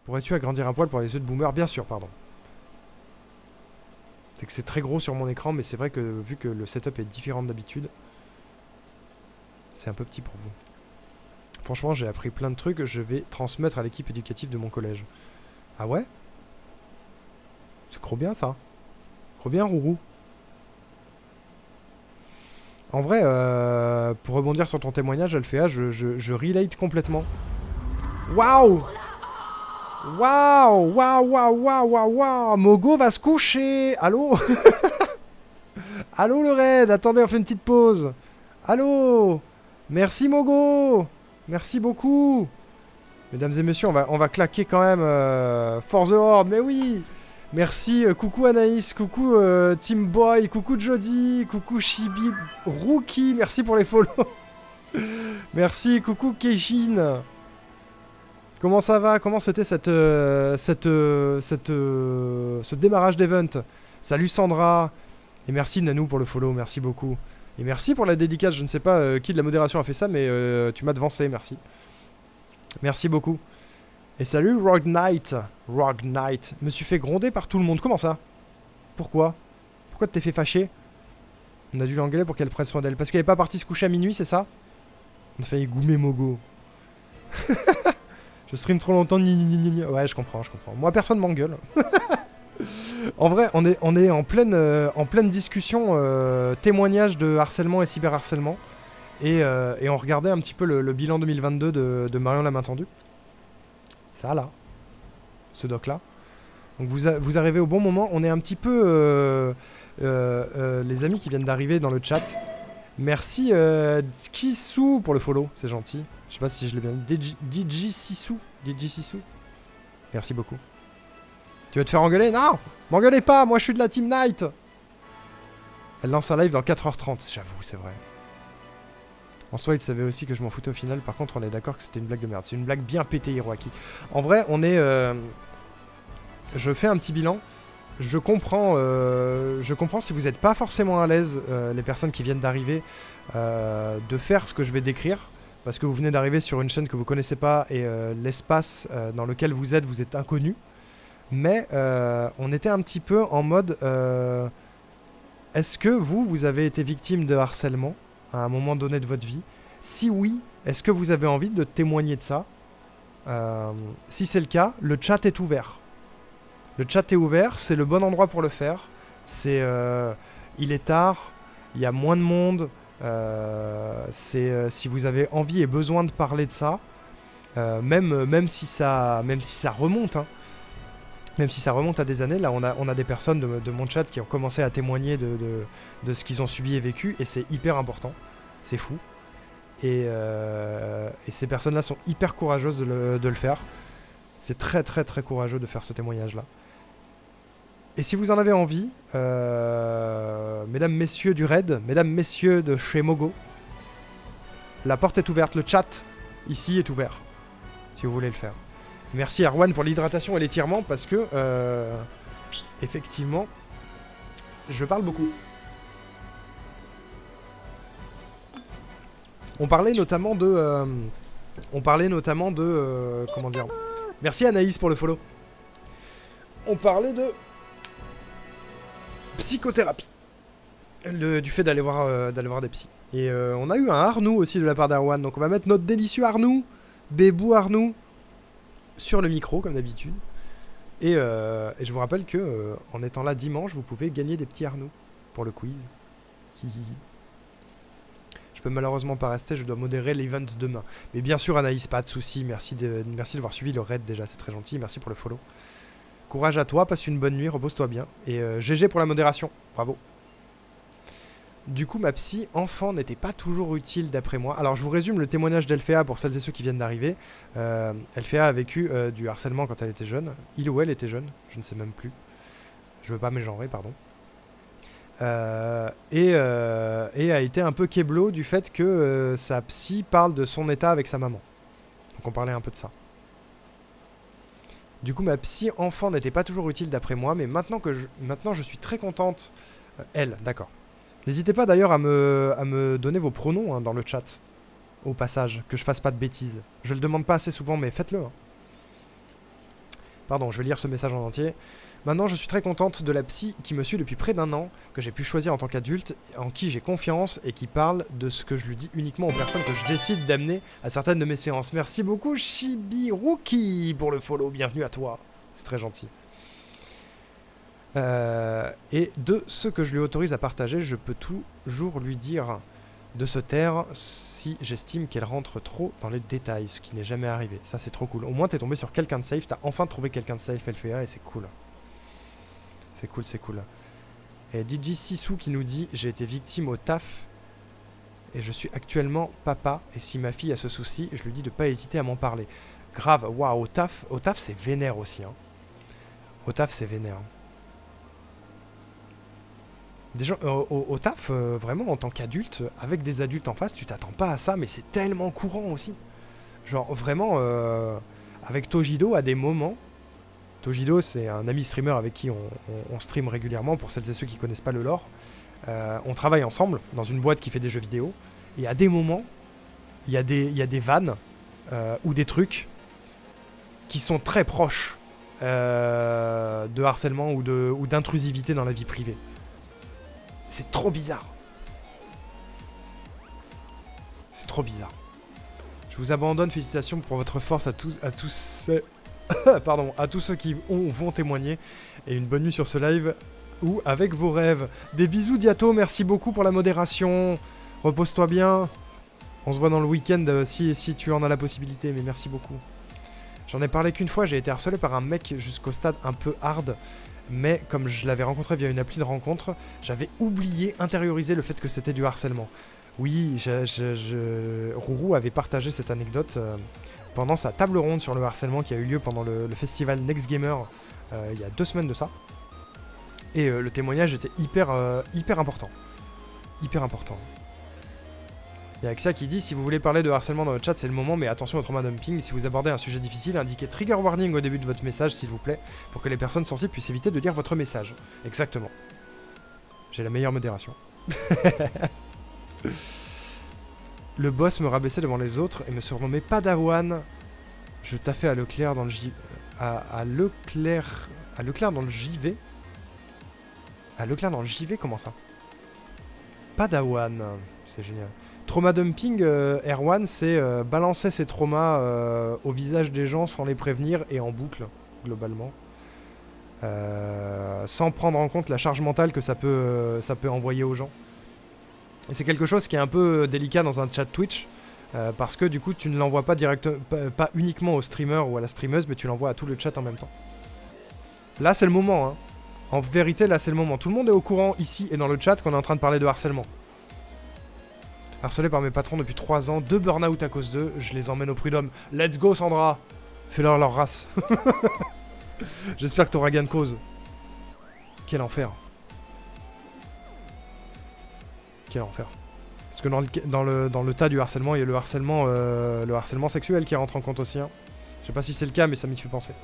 Pourrais-tu agrandir un poil pour les yeux de boomer? Bien sûr, pardon. C'est que c'est très gros sur mon écran, mais c'est vrai que vu que le setup est différent d'habitude, c'est un peu petit pour vous. Franchement, j'ai appris plein de trucs que je vais transmettre à l'équipe éducative de mon collège. Ah ouais? C'est trop bien ça. Trop bien, Rourou. En vrai, pour rebondir sur ton témoignage, Alphéa, je relate complètement. Waouh! Waouh! Waouh, waouh, waouh, waouh, waouh! Mogo va se coucher! Allô? Allô le raid! Attendez, on fait une petite pause. Allô? Merci Mogo! Merci beaucoup! Mesdames et messieurs, on va claquer quand même for the Horde, mais oui! Merci, coucou Anaïs, coucou Team Boy, coucou Jody, coucou Chibi, Rookie, merci pour les follow. Merci, coucou Keishin. Comment ça va? Comment c'était ce démarrage d'event? Salut Sandra. Et merci Nanou pour le follow, merci beaucoup. Et merci pour la dédicace, je ne sais pas qui de la modération a fait ça, mais tu m'as devancé, merci. Merci beaucoup. Et salut Rogue Knight. Rogue Knight. Me suis fait gronder par tout le monde. Comment ça? Pourquoi? Pourquoi tu t'es fait fâcher? On a dû l'engueuler pour qu'elle prenne soin d'elle. Parce qu'elle est pas partie se coucher à minuit, c'est ça? On a failli goumer Mogo. Je stream trop longtemps. Ouais, je comprends, je comprends. Moi, personne m'engueule. En vrai, on est en pleine discussion, témoignage de harcèlement et cyberharcèlement. Et on regardait un petit peu le bilan 2022 de Marion la main tendue. Ça là, ce doc là. Donc vous arrivez au bon moment. On est un petit peu les amis qui viennent d'arriver dans le chat. Merci Skisou pour le follow, c'est gentil. Je sais pas si je l'ai bien dit. DJ Sissou. Merci beaucoup. Tu vas te faire engueuler? Non, m'engueulez pas, moi je suis de la Team Night. Elle lance un live dans 4h30, j'avoue, c'est vrai. En soi, il savait aussi que je m'en foutais au final. Par contre, on est d'accord que c'était une blague de merde. C'est une blague bien pétée, Hiroaki. En vrai, on est... je fais un petit bilan. Je comprends si vous n'êtes pas forcément à l'aise, les personnes qui viennent d'arriver, de faire ce que je vais décrire. Parce que vous venez d'arriver sur une chaîne que vous connaissez pas et l'espace dans lequel vous êtes inconnu. Mais on était un petit peu en mode... est-ce que vous avez été victime de harcèlement à un moment donné de votre vie? Si oui, est-ce que vous avez envie de témoigner de ça? Si c'est le cas, le chat est ouvert. Le chat est ouvert, c'est le bon endroit pour le faire. Il est tard, il y a moins de monde. Si vous avez envie et besoin de parler de ça, même si ça remonte, hein. Même si ça remonte à des années, là on a des personnes de mon chat qui ont commencé à témoigner de ce qu'ils ont subi et vécu, et c'est hyper important, c'est fou. Et ces personnes-là sont hyper courageuses de le faire. C'est très très très courageux de faire ce témoignage-là. Et si vous en avez envie, mesdames, messieurs du raid, mesdames, messieurs de chez Mogo, la porte est ouverte, le chat ici est ouvert, si vous voulez le faire. Merci Arwan pour l'hydratation et l'étirement parce que, effectivement, je parle beaucoup. On parlait notamment de... comment dire? Merci Anaïs pour le follow. On parlait de... psychothérapie. Du fait d'aller voir des psys. Et on a eu un Arnoux aussi de la part d'Arwan. Donc on va mettre notre délicieux Arnoux. Bébou Arnoux. Sur le micro comme d'habitude. Et je vous rappelle que en étant là dimanche, vous pouvez gagner des petits Arnoux pour le quiz. Je peux malheureusement pas rester, je dois modérer l'event demain. Mais bien sûr Anaïs, pas de soucis, merci d'avoir suivi le raid déjà, c'est très gentil, merci pour le follow. Courage à toi, passe une bonne nuit, repose-toi bien. Et GG pour la modération, bravo. Du coup, ma psy enfant n'était pas toujours utile d'après moi. Alors, je vous résume le témoignage d'Elphéa pour celles et ceux qui viennent d'arriver. Elphéa a vécu du harcèlement quand elle était jeune. Il ou elle était jeune, je ne sais même plus. Je veux pas mégenrer, pardon. Et a été un peu keblo du fait que sa psy parle de son état avec sa maman. Donc, on parlait un peu de ça. Du coup, ma psy enfant n'était pas toujours utile d'après moi, mais maintenant je suis très contente. Elle, d'accord. N'hésitez pas d'ailleurs à me donner vos pronoms hein, dans le chat, au passage, que je fasse pas de bêtises. Je le demande pas assez souvent, mais faites-le. Hein. Pardon, je vais lire ce message en entier. Maintenant, je suis très contente de la psy qui me suit depuis près d'1 an, que j'ai pu choisir en tant qu'adulte, en qui j'ai confiance et qui parle de ce que je lui dis uniquement aux personnes que je décide d'amener à certaines de mes séances. Merci beaucoup Shibiruki pour le follow, bienvenue à toi. C'est très gentil. Et de ce que je lui autorise à partager, je peux toujours lui dire de se taire si j'estime qu'elle rentre trop dans les détails, ce qui n'est jamais arrivé. Ça, c'est trop cool. Au moins, t'es tombé sur quelqu'un de safe, t'as enfin trouvé quelqu'un de safe LFA et c'est cool. C'est cool, c'est cool. Et DJ Sissou qui nous dit « J'ai été victime au taf et je suis actuellement papa et si ma fille a ce souci, je lui dis de pas hésiter à m'en parler. » Grave, waouh, au taf c'est vénère aussi. Hein. Au taf, c'est vénère. Des gens, au taf, vraiment, en tant qu'adulte, avec des adultes en face, tu t'attends pas à ça, mais c'est tellement courant aussi. Genre, vraiment, avec Tojido, à des moments... Tojido, c'est un ami streamer avec qui on stream régulièrement, pour celles et ceux qui connaissent pas le lore. On travaille ensemble, dans une boîte qui fait des jeux vidéo, et à des moments, il y a des vannes, ou des trucs, qui sont très proches de harcèlement ou d'intrusivité dans la vie privée. C'est trop bizarre. C'est trop bizarre. Je vous abandonne, félicitations pour votre force à tous pardon, à tous ceux qui vont témoigner. Et une bonne nuit sur ce live ou avec vos rêves. Des bisous Diato, merci beaucoup pour la modération. Repose-toi bien. On se voit dans le week-end si tu en as la possibilité, mais merci beaucoup. J'en ai parlé qu'une fois, j'ai été harcelé par un mec jusqu'au stade un peu hard. Mais comme je l'avais rencontré via une appli de rencontre, j'avais oublié, intériorisé le fait que c'était du harcèlement. Oui, Rourou avait partagé cette anecdote pendant sa table ronde sur le harcèlement qui a eu lieu pendant le festival Next Gamer il y a 2 semaines de ça. Et le témoignage était hyper important. Hyper important. Il y a Axia qui dit « Si vous voulez parler de harcèlement dans le chat, c'est le moment, mais attention au trauma dumping. Si vous abordez un sujet difficile, indiquez trigger warning au début de votre message, s'il vous plaît, pour que les personnes sensibles puissent éviter de lire votre message. » Exactement. J'ai la meilleure modération. Le boss me rabaissait devant les autres et me surnommait Padawan. Je taffais à Leclerc dans le à Leclerc dans le JV. À Leclerc dans le JV, comment ça? Padawan, c'est génial. Trauma dumping, Erwan, c'est balancer ses traumas au visage des gens sans les prévenir et en boucle, globalement. Sans prendre en compte la charge mentale que ça peut envoyer aux gens. Et c'est quelque chose qui est un peu délicat dans un chat Twitch, parce que du coup tu ne l'envoies pas pas uniquement au streamer ou à la streameuse, mais tu l'envoies à tout le chat en même temps. Là c'est le moment, hein. En vérité là c'est le moment. Tout le monde est au courant ici et dans le chat qu'on est en train de parler de harcèlement. Harcelé par mes patrons depuis 3 ans, 2 burn-out à cause d'eux, je les emmène au prud'homme. Let's go Sandra. Fais-leur leur race. J'espère que t'auras gain de cause. Quel enfer. Quel enfer. Parce que dans le tas du harcèlement, il y a le harcèlement sexuel qui rentre en compte aussi. Hein. Je sais pas si c'est le cas, mais ça m'y fait penser.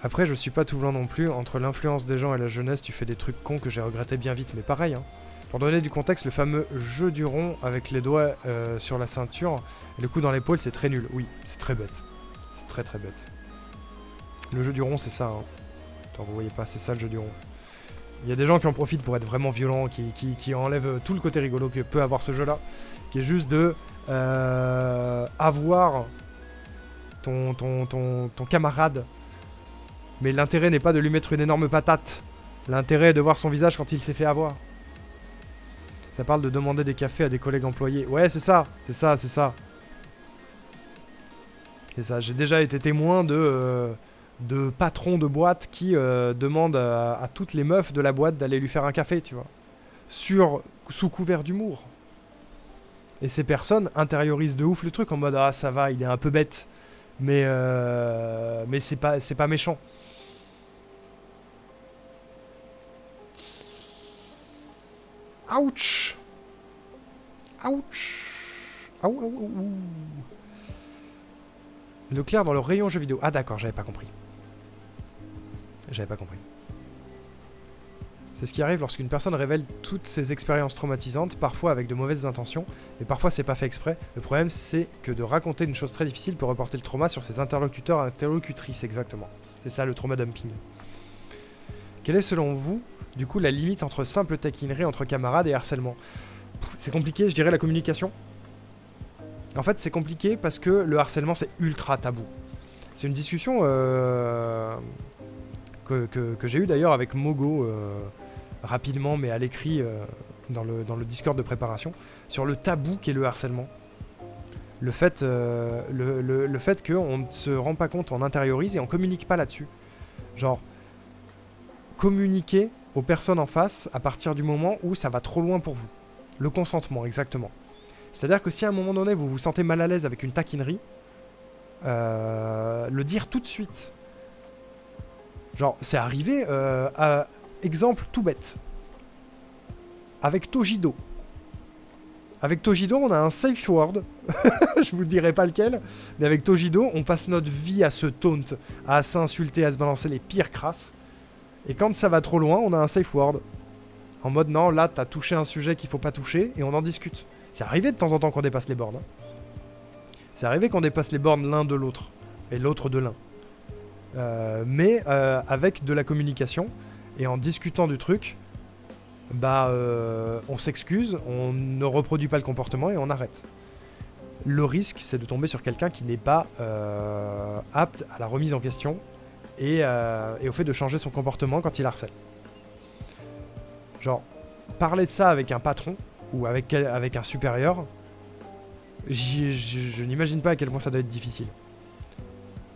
Après, je suis pas tout blanc non plus. Entre l'influence des gens et la jeunesse, tu fais des trucs cons que j'ai regretté bien vite. Mais pareil, hein. Pour donner du contexte, le fameux jeu du rond avec les doigts sur la ceinture et le coup dans l'épaule, c'est très nul. Oui, c'est très bête. C'est très très bête. Le jeu du rond, c'est ça. Hein. Attends, vous voyez pas, c'est ça le jeu du rond. Il y a des gens qui en profitent pour être vraiment violents, qui enlèvent tout le côté rigolo que peut avoir ce jeu-là, qui est juste de avoir ton camarade. Mais l'intérêt n'est pas de lui mettre une énorme patate. L'intérêt est de voir son visage quand il s'est fait avoir. Ça parle de demander des cafés à des collègues employés. Ouais, c'est ça, c'est ça, c'est ça. C'est ça, j'ai déjà été témoin de patrons de boîte qui demandent à toutes les meufs de la boîte d'aller lui faire un café, tu vois. Sous couvert d'humour. Et ces personnes intériorisent de ouf le truc en mode « Ah, ça va, il est un peu bête. » Mais c'est pas méchant. Ouch! Ouch! Ouh. Leclerc dans le rayon jeux vidéo. Ah d'accord, j'avais pas compris. J'avais pas compris. C'est ce qui arrive lorsqu'une personne révèle toutes ses expériences traumatisantes, parfois avec de mauvaises intentions, mais parfois c'est pas fait exprès. Le problème, c'est que de raconter une chose très difficile peut reporter le trauma sur ses interlocuteurs et interlocutrices, exactement. C'est ça le trauma dumping. Quelle est selon vous, du coup, la limite entre simple taquinerie entre camarades et harcèlement? C'est compliqué, je dirais la communication. En fait, c'est compliqué parce que le harcèlement, c'est ultra tabou. C'est une discussion que j'ai eue d'ailleurs avec Mogo, rapidement, mais à l'écrit, dans le Discord de préparation, sur le tabou qu'est le harcèlement. Le fait qu'on ne se rend pas compte, on intériorise et on communique pas là-dessus. Genre, communiquer aux personnes en face à partir du moment où ça va trop loin pour vous. Le consentement, exactement. C'est-à-dire que si à un moment donné, vous vous sentez mal à l'aise avec une taquinerie, le dire tout de suite. Genre, c'est arrivé, exemple tout bête. Avec Tojido. Avec Tojido, on a un safe word. Je vous dirai pas lequel. Mais avec Tojido, on passe notre vie à se taunt, à s'insulter, à se balancer les pires crasses. Et quand ça va trop loin, on a un safe word. En mode, non, là, t'as touché un sujet qu'il faut pas toucher, et on en discute. C'est arrivé de temps en temps qu'on dépasse les bornes. Hein. C'est arrivé qu'on dépasse les bornes l'un de l'autre. Et l'autre de l'un. Mais avec de la communication, et en discutant du truc, on s'excuse, on ne reproduit pas le comportement et on arrête. Le risque, c'est de tomber sur quelqu'un qui n'est pas apte à la remise en question et au fait de changer son comportement quand il harcèle. Genre, parler de ça avec un patron ou avec un supérieur, je n'imagine pas à quel point ça doit être difficile.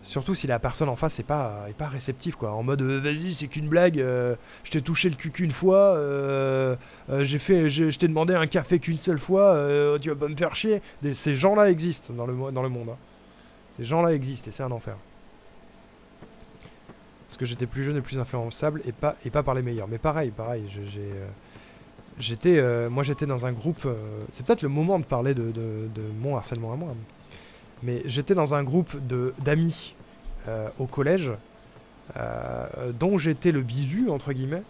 Surtout si la personne en face est pas réceptive, quoi. En mode, vas-y, c'est qu'une blague, je t'ai touché le cul qu'une fois, je t'ai demandé un café qu'une seule fois, tu vas pas me faire chier. Ces gens-là existent dans le monde. Hein. Ces gens-là existent et c'est un enfer. Parce que j'étais plus jeune et plus influençable et pas par les meilleurs. Mais pareil, moi j'étais dans un groupe, c'est peut-être le moment de parler de mon harcèlement à moi. Mais j'étais dans un groupe d'amis au collège dont j'étais le bisu, entre guillemets.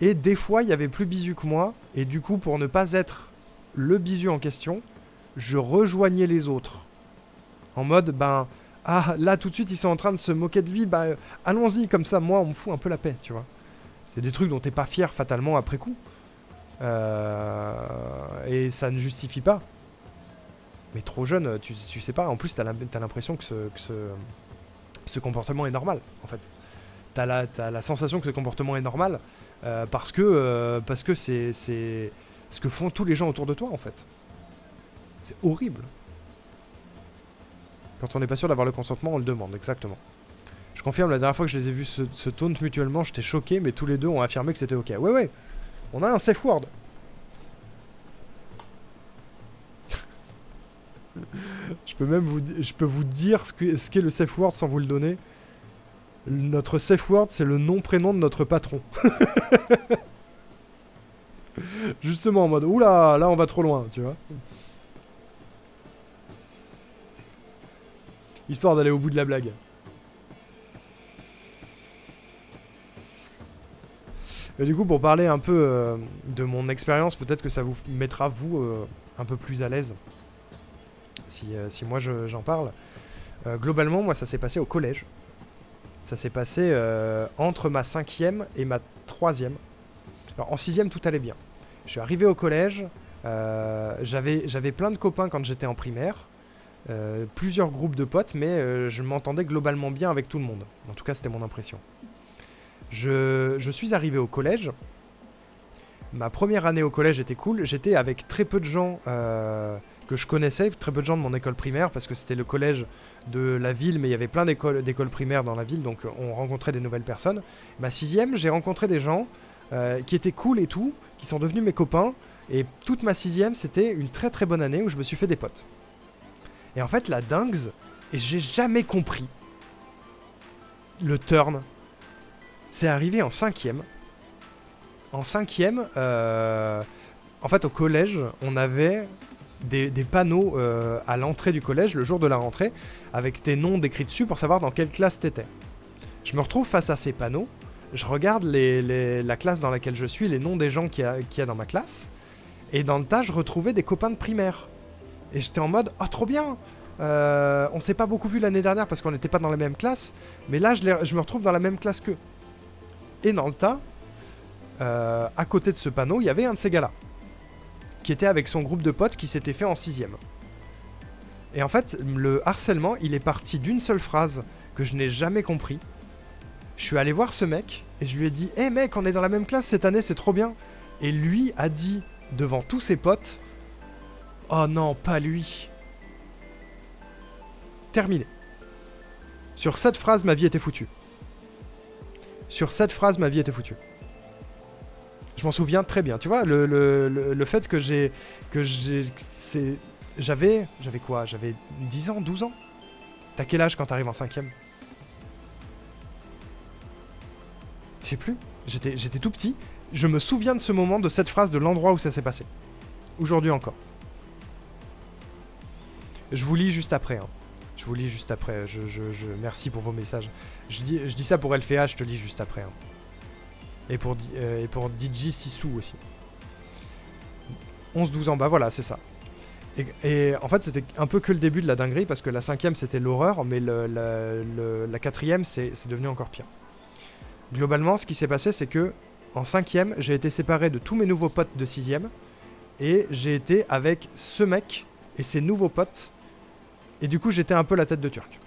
Et des fois, il y avait plus bisu que moi. Et du coup, pour ne pas être le bisu en question, je rejoignais les autres. En mode, là, tout de suite, ils sont en train de se moquer de lui. Allons-y, comme ça, moi, on me fout un peu la paix, tu vois. C'est des trucs dont t'es pas fier, fatalement, après coup. Et ça ne justifie pas. Mais trop jeune, tu sais pas. En plus, t'as l'impression que ce comportement est normal, en fait. T'as la sensation que ce comportement est normal parce que c'est ce que font tous les gens autour de toi, en fait. C'est horrible. Quand on n'est pas sûr d'avoir le consentement, on le demande, exactement. Je confirme, la dernière fois que je les ai vus se taunt mutuellement, j'étais choqué, mais tous les deux ont affirmé que c'était ok. Ouais, on a un safe word. Je peux vous dire ce qu'est le safe word sans vous le donner. Notre safe word, c'est le nom-prénom de notre patron. Justement en mode, oula, là on va trop loin, tu vois. Histoire d'aller au bout de la blague. Et du coup, pour parler un peu de mon expérience, peut-être que ça vous mettra, vous, un peu plus à l'aise. Si moi j'en parle. Globalement, moi ça s'est passé au collège. Ça s'est passé entre ma 5e et ma 3e. Alors en 6e tout allait bien. Je suis arrivé au collège, j'avais plein de copains quand j'étais en primaire, plusieurs groupes de potes, mais je m'entendais globalement bien avec tout le monde. En tout cas c'était mon impression. Je suis arrivé au collège. Ma première année au collège était cool, j'étais avec très peu de gens que je connaissais, très peu de gens de mon école primaire, parce que c'était le collège de la ville, mais il y avait plein d'écoles primaires dans la ville, donc on rencontrait des nouvelles personnes. Ma 6e, j'ai rencontré des gens qui étaient cool et tout, qui sont devenus mes copains, et toute ma 6e, c'était une très très bonne année où je me suis fait des potes. Et en fait, la dingue, et j'ai jamais compris le turn, c'est arrivé en 5e. En 5e, en fait, au collège, on avait des panneaux à l'entrée du collège, le jour de la rentrée, avec tes noms décrits dessus pour savoir dans quelle classe t'étais. Je me retrouve face à ces panneaux, je regarde la classe dans laquelle je suis, les noms des gens qu'il y a dans ma classe, et dans le tas, je retrouvais des copains de primaire. Et j'étais en mode, oh trop bien, on s'est pas beaucoup vu l'année dernière parce qu'on n'était pas dans la même classe, mais là, je me retrouve dans la même classe qu'eux. Et dans le tas, à côté de ce panneau, il y avait un de ces gars-là, qui était avec son groupe de potes qui s'était fait en 6ème. Et en fait, le harcèlement, il est parti d'une seule phrase que je n'ai jamais compris. Je suis allé voir ce mec et je lui ai dit « Hey mec, on est dans la même classe cette année, c'est trop bien !» Et lui a dit, devant tous ses potes « Oh non, pas lui !» Terminé. Sur cette phrase, ma vie était foutue. Sur cette phrase, ma vie était foutue. Je m'en souviens très bien. Tu vois, le fait que j'ai... J'avais quoi? J'avais 10 ans, 12 ans? T'as quel âge quand t'arrives en 5ème? Je sais plus. J'étais tout petit. Je me souviens de ce moment, de cette phrase, de l'endroit où ça s'est passé. Aujourd'hui encore. Je vous lis juste après. Hein. Je vous lis juste après. Merci pour vos messages. Je dis ça pour LFA, je te lis juste après. Hein. Et pour DJ Sissou aussi. 11-12 ans, bah voilà, c'est ça. Et en fait, c'était un peu que le début de la dinguerie, parce que la 5ème, c'était l'horreur, mais la 4ème, c'est devenu encore pire. Globalement, ce qui s'est passé, c'est que en 5ème, j'ai été séparé de tous mes nouveaux potes de 6ème, et j'ai été avec ce mec et ses nouveaux potes, et du coup, j'étais un peu la tête de turc.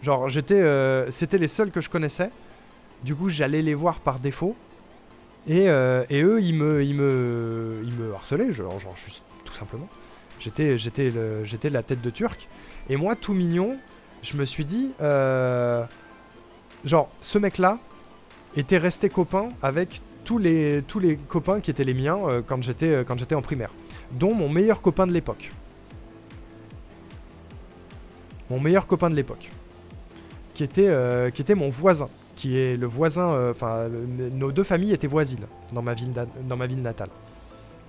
Genre, c'était les seuls que je connaissais, du coup, j'allais les voir par défaut, et eux, ils me harcelaient, genre juste tout simplement. J'étais la tête de turc, et moi, tout mignon, je me suis dit... genre, ce mec-là était resté copain avec tous les copains qui étaient les miens quand j'étais en primaire. Dont mon meilleur copain de l'époque. Mon meilleur copain de l'époque. Qui était mon voisin. Qui est le voisin... nos deux familles étaient voisines dans ma ville natale.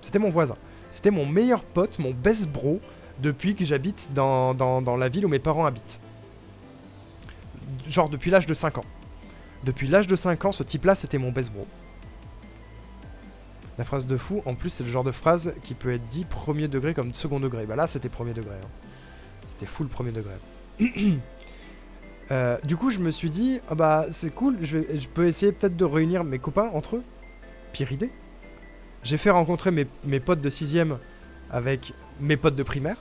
C'était mon voisin. C'était mon meilleur pote, mon best bro, depuis que j'habite dans la ville où mes parents habitent. Genre depuis l'âge de 5 ans. Depuis l'âge de 5 ans, ce type-là, c'était mon best bro. La phrase de fou, en plus, c'est le genre de phrase qui peut être dit premier degré comme second degré. Bah là, c'était premier degré. Hein. C'était full premier degré. Du coup, je me suis dit, ah bah c'est cool, je peux essayer peut-être de réunir mes copains entre eux. Pire idée. J'ai fait rencontrer mes potes de 6ème avec mes potes de primaire.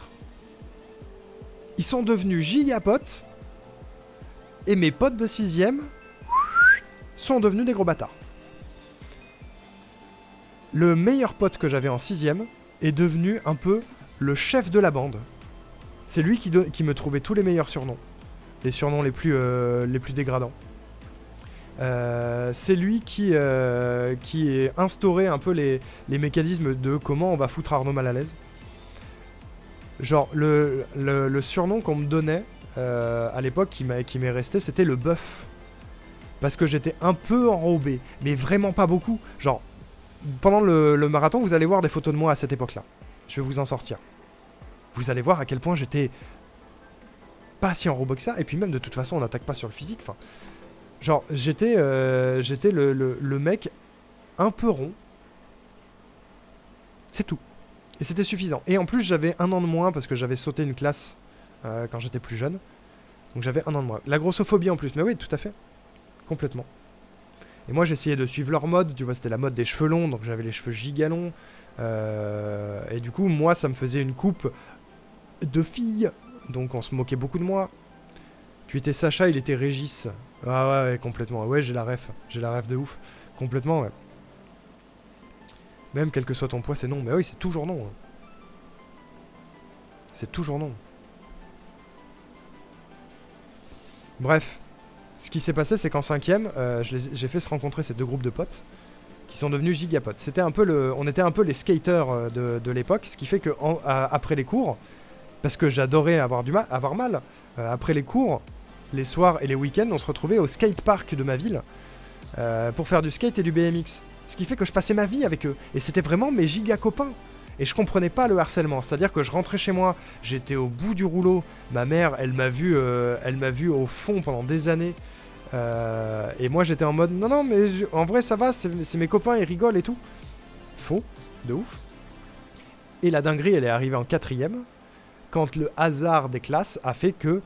Ils sont devenus giga potes. Et mes potes de 6ème sont devenus des gros bâtards. Le meilleur pote que j'avais en 6ème est devenu un peu le chef de la bande. C'est lui qui me trouvait tous les meilleurs surnoms. Les surnoms les plus dégradants. C'est lui qui instaurait un peu les mécanismes de comment on va foutre Arnaud mal à l'aise. Genre, le surnom qu'on me donnait à l'époque qui m'est resté, c'était le bœuf. Parce que j'étais un peu enrobé, mais vraiment pas beaucoup. Genre, pendant le marathon, vous allez voir des photos de moi à cette époque-là. Je vais vous en sortir. Vous allez voir à quel point j'étais pas si enrobé que ça. Et puis même, de toute façon, on n'attaque pas sur le physique. Enfin, genre, j'étais le mec un peu rond. C'est tout. Et c'était suffisant. Et en plus, j'avais 1 an de moins parce que j'avais sauté une classe quand j'étais plus jeune. Donc j'avais 1 an de moins. La grossophobie en plus. Mais oui, tout à fait. Complètement. Et moi, j'essayais de suivre leur mode. Tu vois, c'était la mode des cheveux longs. Donc j'avais les cheveux gigalongs. Et du coup, moi, ça me faisait une coupe de fille. Donc on se moquait beaucoup de moi. Tu étais Sacha, il était Régis. Ah ouais, complètement. Ouais, j'ai la ref. J'ai la ref de ouf. Complètement, ouais. Même quel que soit ton poids, c'est non. Mais oui, c'est toujours non. Hein. C'est toujours non. Bref. Ce qui s'est passé, c'est qu'en 5ème, j'ai fait se rencontrer ces deux groupes de potes qui sont devenus gigapotes. C'était un peu on était un peu les skaters de l'époque, ce qui fait que après les cours, parce que j'adorais avoir mal, après les cours, les soirs et les week-ends, on se retrouvait au skatepark de ma ville pour faire du skate et du BMX. Ce qui fait que je passais ma vie avec eux. Et c'était vraiment mes giga copains. Et je comprenais pas le harcèlement. C'est-à-dire que je rentrais chez moi, j'étais au bout du rouleau. Ma mère, elle m'a vu au fond pendant des années. Et moi j'étais en mode non mais en vrai ça va, c'est mes copains, ils rigolent et tout. Faux, de ouf. Et la dinguerie elle est arrivée en 4ème, quand le hasard des classes a fait que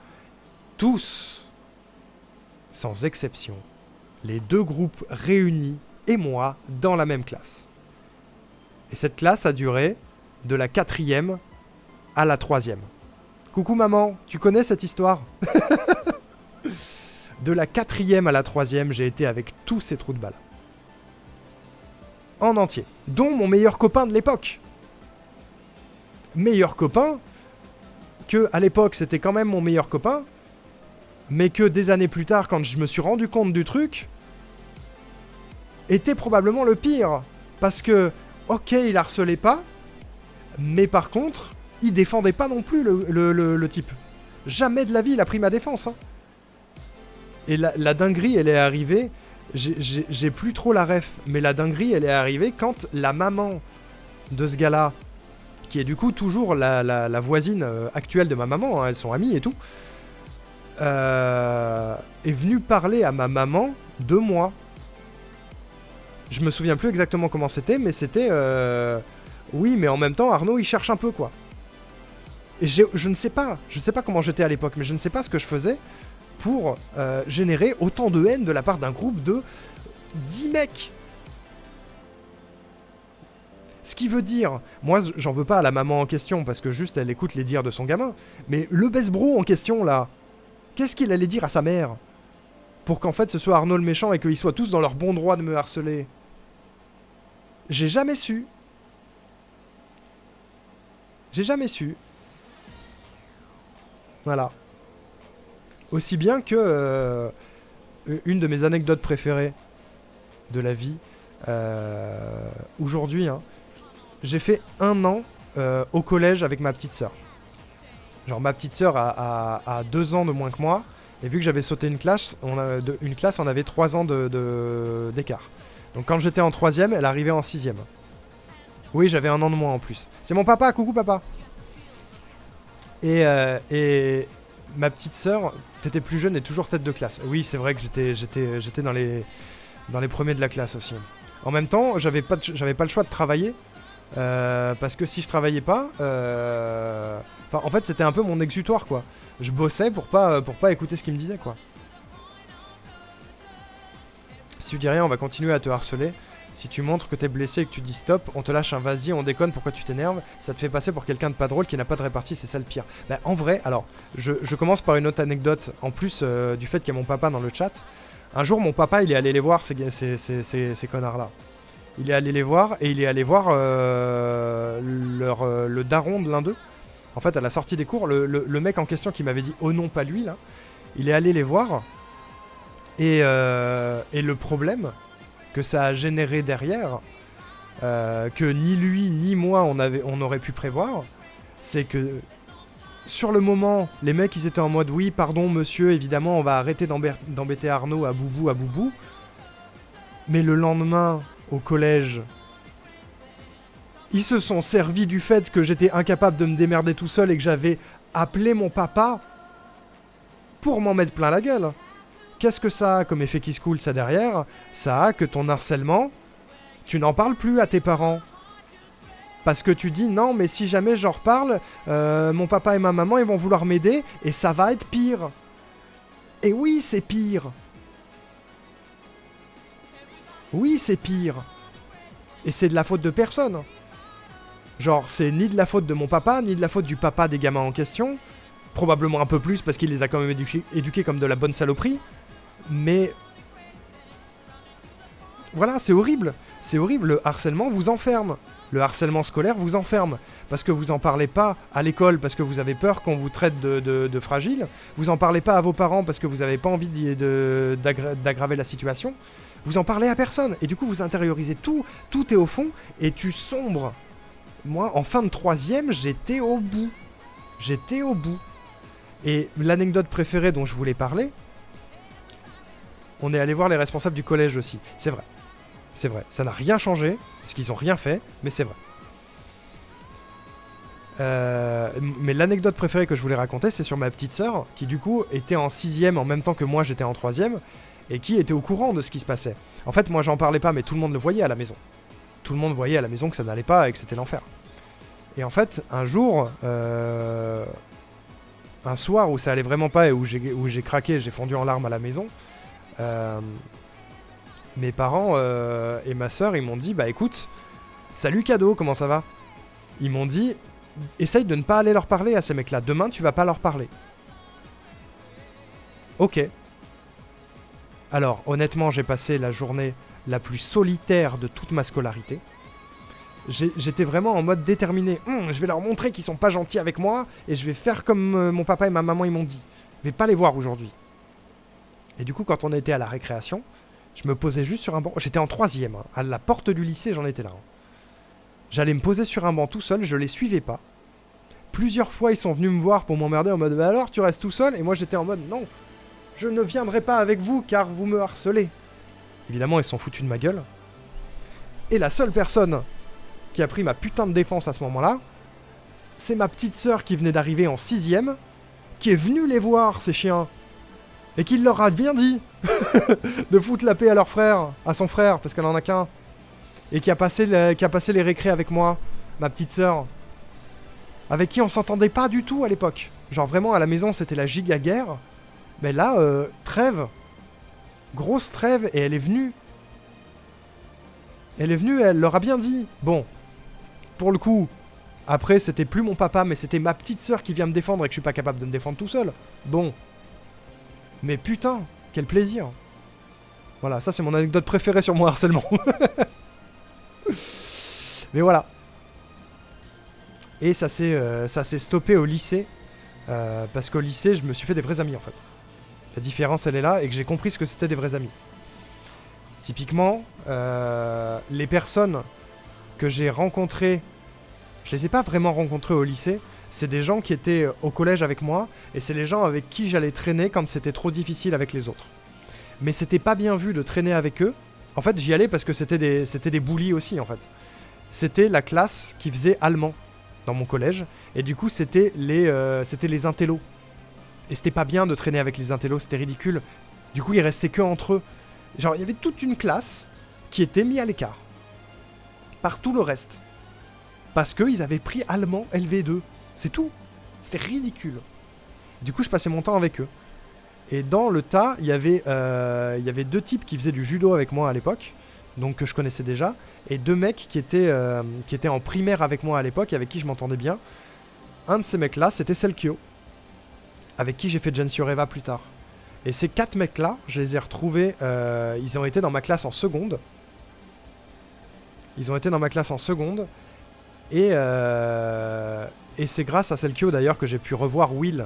tous, sans exception, les 2 groupes réunis et moi dans la même classe. Et cette classe a duré de la 4ème à la 3ème. Coucou maman, tu connais cette histoire? De la 4ème à la 3ème, j'ai été avec tous ces trous de balles. En entier. Dont mon meilleur copain de l'époque. Meilleur copain, que à l'époque c'était quand même mon meilleur copain, mais que des années plus tard, quand je me suis rendu compte du truc, était probablement le pire. Parce que, ok, il harcelait pas, mais par contre, il défendait pas non plus le type. Jamais de la vie il a pris ma défense. Hein. Et la dinguerie, elle est arrivée, j'ai plus trop la ref, mais la dinguerie, elle est arrivée quand la maman de ce gars-là, qui est du coup toujours la voisine actuelle de ma maman, hein, elles sont amies et tout, est venue parler à ma maman de moi. Je me souviens plus exactement comment c'était, mais c'était... oui, mais en même temps, Arnaud, il cherche un peu, quoi. Et je ne sais pas comment j'étais à l'époque, mais je ne sais pas ce que je faisais pour générer autant de haine de la part d'un groupe de 10 mecs. Ce qui veut dire, moi j'en veux pas à la maman en question parce que juste elle écoute les dires de son gamin, mais le best bro en question là, qu'est-ce qu'il allait dire à sa mère pour qu'en fait ce soit Arnaud le méchant et qu'ils soient tous dans leur bon droit de me harceler? J'ai jamais su. J'ai jamais su. Voilà. Aussi bien que une de mes anecdotes préférées de la vie, aujourd'hui, hein, j'ai fait 1 an au collège avec ma petite sœur. Genre ma petite sœur a 2 ans de moins que moi, et vu que j'avais sauté une classe, on avait 3 ans d'écart. Donc quand j'étais en 3ème, elle arrivait en 6ème. Oui, j'avais 1 an de moins en plus. C'est mon papa, coucou papa. Et ma petite sœur, t'étais plus jeune et toujours tête de classe. Oui, c'est vrai que j'étais dans les premiers de la classe aussi. En même temps, j'avais pas le choix de travailler. Parce que si je travaillais pas... en fait, c'était un peu mon exutoire, quoi. Je bossais pour pas écouter ce qu'il me disait, quoi. Si tu dis rien, on va continuer à te harceler. Si tu montres que t'es blessé et que tu dis stop, on te lâche un vas-y, on déconne, pourquoi tu t'énerves? Ça te fait passer pour quelqu'un de pas drôle qui n'a pas de répartie, c'est ça le pire. Bah, en vrai, alors, je commence par une autre anecdote, en plus du fait qu'il y a mon papa dans le chat. Un jour, mon papa, il est allé les voir, ces connards-là. Il est allé les voir, et il est allé voir le daron de l'un d'eux. En fait, à la sortie des cours, le mec en question qui m'avait dit « Oh non, pas lui », là, il est allé les voir, et le problème que ça a généré derrière, que ni lui ni moi on aurait pu prévoir, c'est que sur le moment, les mecs ils étaient en mode oui pardon monsieur, évidemment on va arrêter d'embêter Arnaud à boubou, mais le lendemain au collège, ils se sont servis du fait que j'étais incapable de me démerder tout seul et que j'avais appelé mon papa pour m'en mettre plein la gueule. Qu'est-ce que ça a comme effet qui se coule ça derrière? Ça a que ton harcèlement, tu n'en parles plus à tes parents. Parce que tu dis non mais si jamais j'en reparle, mon papa et ma maman ils vont vouloir m'aider et ça va être pire. Et oui c'est pire. Oui c'est pire. Et c'est de la faute de personne. Genre c'est ni de la faute de mon papa, ni de la faute du papa des gamins en question. Probablement un peu plus parce qu'il les a quand même éduqués comme de la bonne saloperie. Mais voilà, c'est horrible. C'est horrible, le harcèlement vous enferme. Le harcèlement scolaire vous enferme. Parce que vous en parlez pas à l'école parce que vous avez peur qu'on vous traite de fragile. Vous en parlez pas à vos parents parce que vous avez pas envie d'aggraver la situation. Vous en parlez à personne. Et du coup, vous intériorisez tout. Tout est au fond et tu sombres. Moi, en fin de 3ème, j'étais au bout. J'étais au bout. Et l'anecdote préférée dont je voulais parler, on est allé voir les responsables du collège aussi. C'est vrai. C'est vrai. Ça n'a rien changé, parce qu'ils n'ont rien fait, mais c'est vrai. Mais l'anecdote préférée que je voulais raconter, c'est sur ma petite sœur, qui du coup était en 6ème en même temps que moi j'étais en 3ème. et qui était au courant de ce qui se passait. En fait, moi, j'en parlais pas, mais tout le monde le voyait à la maison. Tout le monde voyait à la maison que ça n'allait pas et que c'était l'enfer. Et en fait, un jour, un soir où ça allait vraiment pas et où j'ai craqué, j'ai fondu en larmes à la maison, mes parents et ma soeur, ils m'ont dit, bah écoute, salut cadeau, comment ça va? Ils m'ont dit, essaye de ne pas aller leur parler à ces mecs-là. Demain, tu vas pas leur parler. Ok. Alors, honnêtement, j'ai passé la journée la plus solitaire de toute ma scolarité. J'étais vraiment en mode déterminé. Je vais leur montrer qu'ils sont pas gentils avec moi et je vais faire comme mon papa et ma maman ils m'ont dit. Je vais pas les voir aujourd'hui. Et du coup, quand on était à la récréation, je me posais juste sur un banc. J'étais en 3ème. Hein. À la porte du lycée, j'en étais là. Hein. J'allais me poser sur un banc tout seul, je les suivais pas. Plusieurs fois, ils sont venus me voir pour m'emmerder en mode bah alors, tu restes tout seul? Et moi, j'étais en mode non, je ne viendrai pas avec vous car vous me harcelez. Évidemment, ils se sont foutus de ma gueule. Et la seule personne qui a pris ma putain de défense à ce moment-là, c'est ma petite sœur qui venait d'arriver en 6ème, qui est venue les voir, ces chiens, et qui leur a bien dit de foutre la paix à leur frère, à son frère, parce qu'elle en a qu'un, et qui a passé les récrés avec moi, ma petite sœur, avec qui on s'entendait pas du tout à l'époque. Genre vraiment, à la maison, c'était la giga guerre. Mais là, trêve. Grosse trêve, et elle est venue. Elle leur a bien dit. Bon, pour le coup, après, c'était plus mon papa, mais c'était ma petite sœur qui vient me défendre et que je suis pas capable de me défendre tout seul. Bon. Mais putain, quel plaisir. Voilà, ça c'est mon anecdote préférée sur mon harcèlement. Mais voilà. Et ça s'est stoppé au lycée. Parce qu'au lycée, je me suis fait des vrais amis en fait. La différence, elle est là, et que j'ai compris ce que c'était des vrais amis. Typiquement, les personnes que j'ai rencontrées, je les ai pas vraiment rencontrées au lycée, c'est des gens qui étaient au collège avec moi, et c'est les gens avec qui j'allais traîner quand c'était trop difficile avec les autres. Mais c'était pas bien vu de traîner avec eux. En fait, j'y allais parce que c'était des bullies aussi, en fait. C'était la classe qui faisait allemand dans mon collège, et du coup, c'était les intellos. Et c'était pas bien de traîner avec les intellos, c'était ridicule. Du coup, ils restaient que entre eux. Genre, il y avait toute une classe qui était mise à l'écart. Par tout le reste. Parce qu'ils avaient pris allemand LV2. C'est tout. C'était ridicule. Du coup, je passais mon temps avec eux. Et dans le tas, il y avait deux types qui faisaient du judo avec moi à l'époque. Donc, que je connaissais déjà. Et deux mecs qui étaient en primaire avec moi à l'époque, avec qui je m'entendais bien. Un de ces mecs-là, c'était Selkio. Avec qui j'ai fait Gensureva plus tard. Et ces 4 mecs-là, je les ai retrouvés, ils ont été dans ma classe en seconde. Et c'est grâce à Selkio d'ailleurs que j'ai pu revoir Will,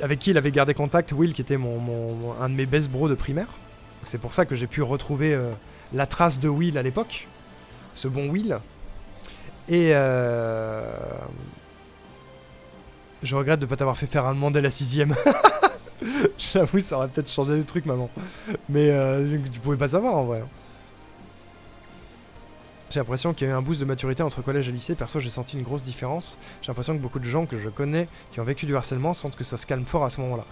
avec qui il avait gardé contact. Will qui était un de mes best bros de primaire. Donc c'est pour ça que j'ai pu retrouver la trace de Will à l'époque. Ce bon Will. Et je regrette de ne pas t'avoir fait faire un mandel à 6ème. J'avoue, ça aurait peut-être changé des trucs, maman. Mais tu pouvais pas savoir, en vrai. J'ai l'impression qu'il y a eu un boost de maturité entre collège et lycée. Perso, j'ai senti une grosse différence. J'ai l'impression que beaucoup de gens que je connais qui ont vécu du harcèlement sentent que ça se calme fort à ce moment-là.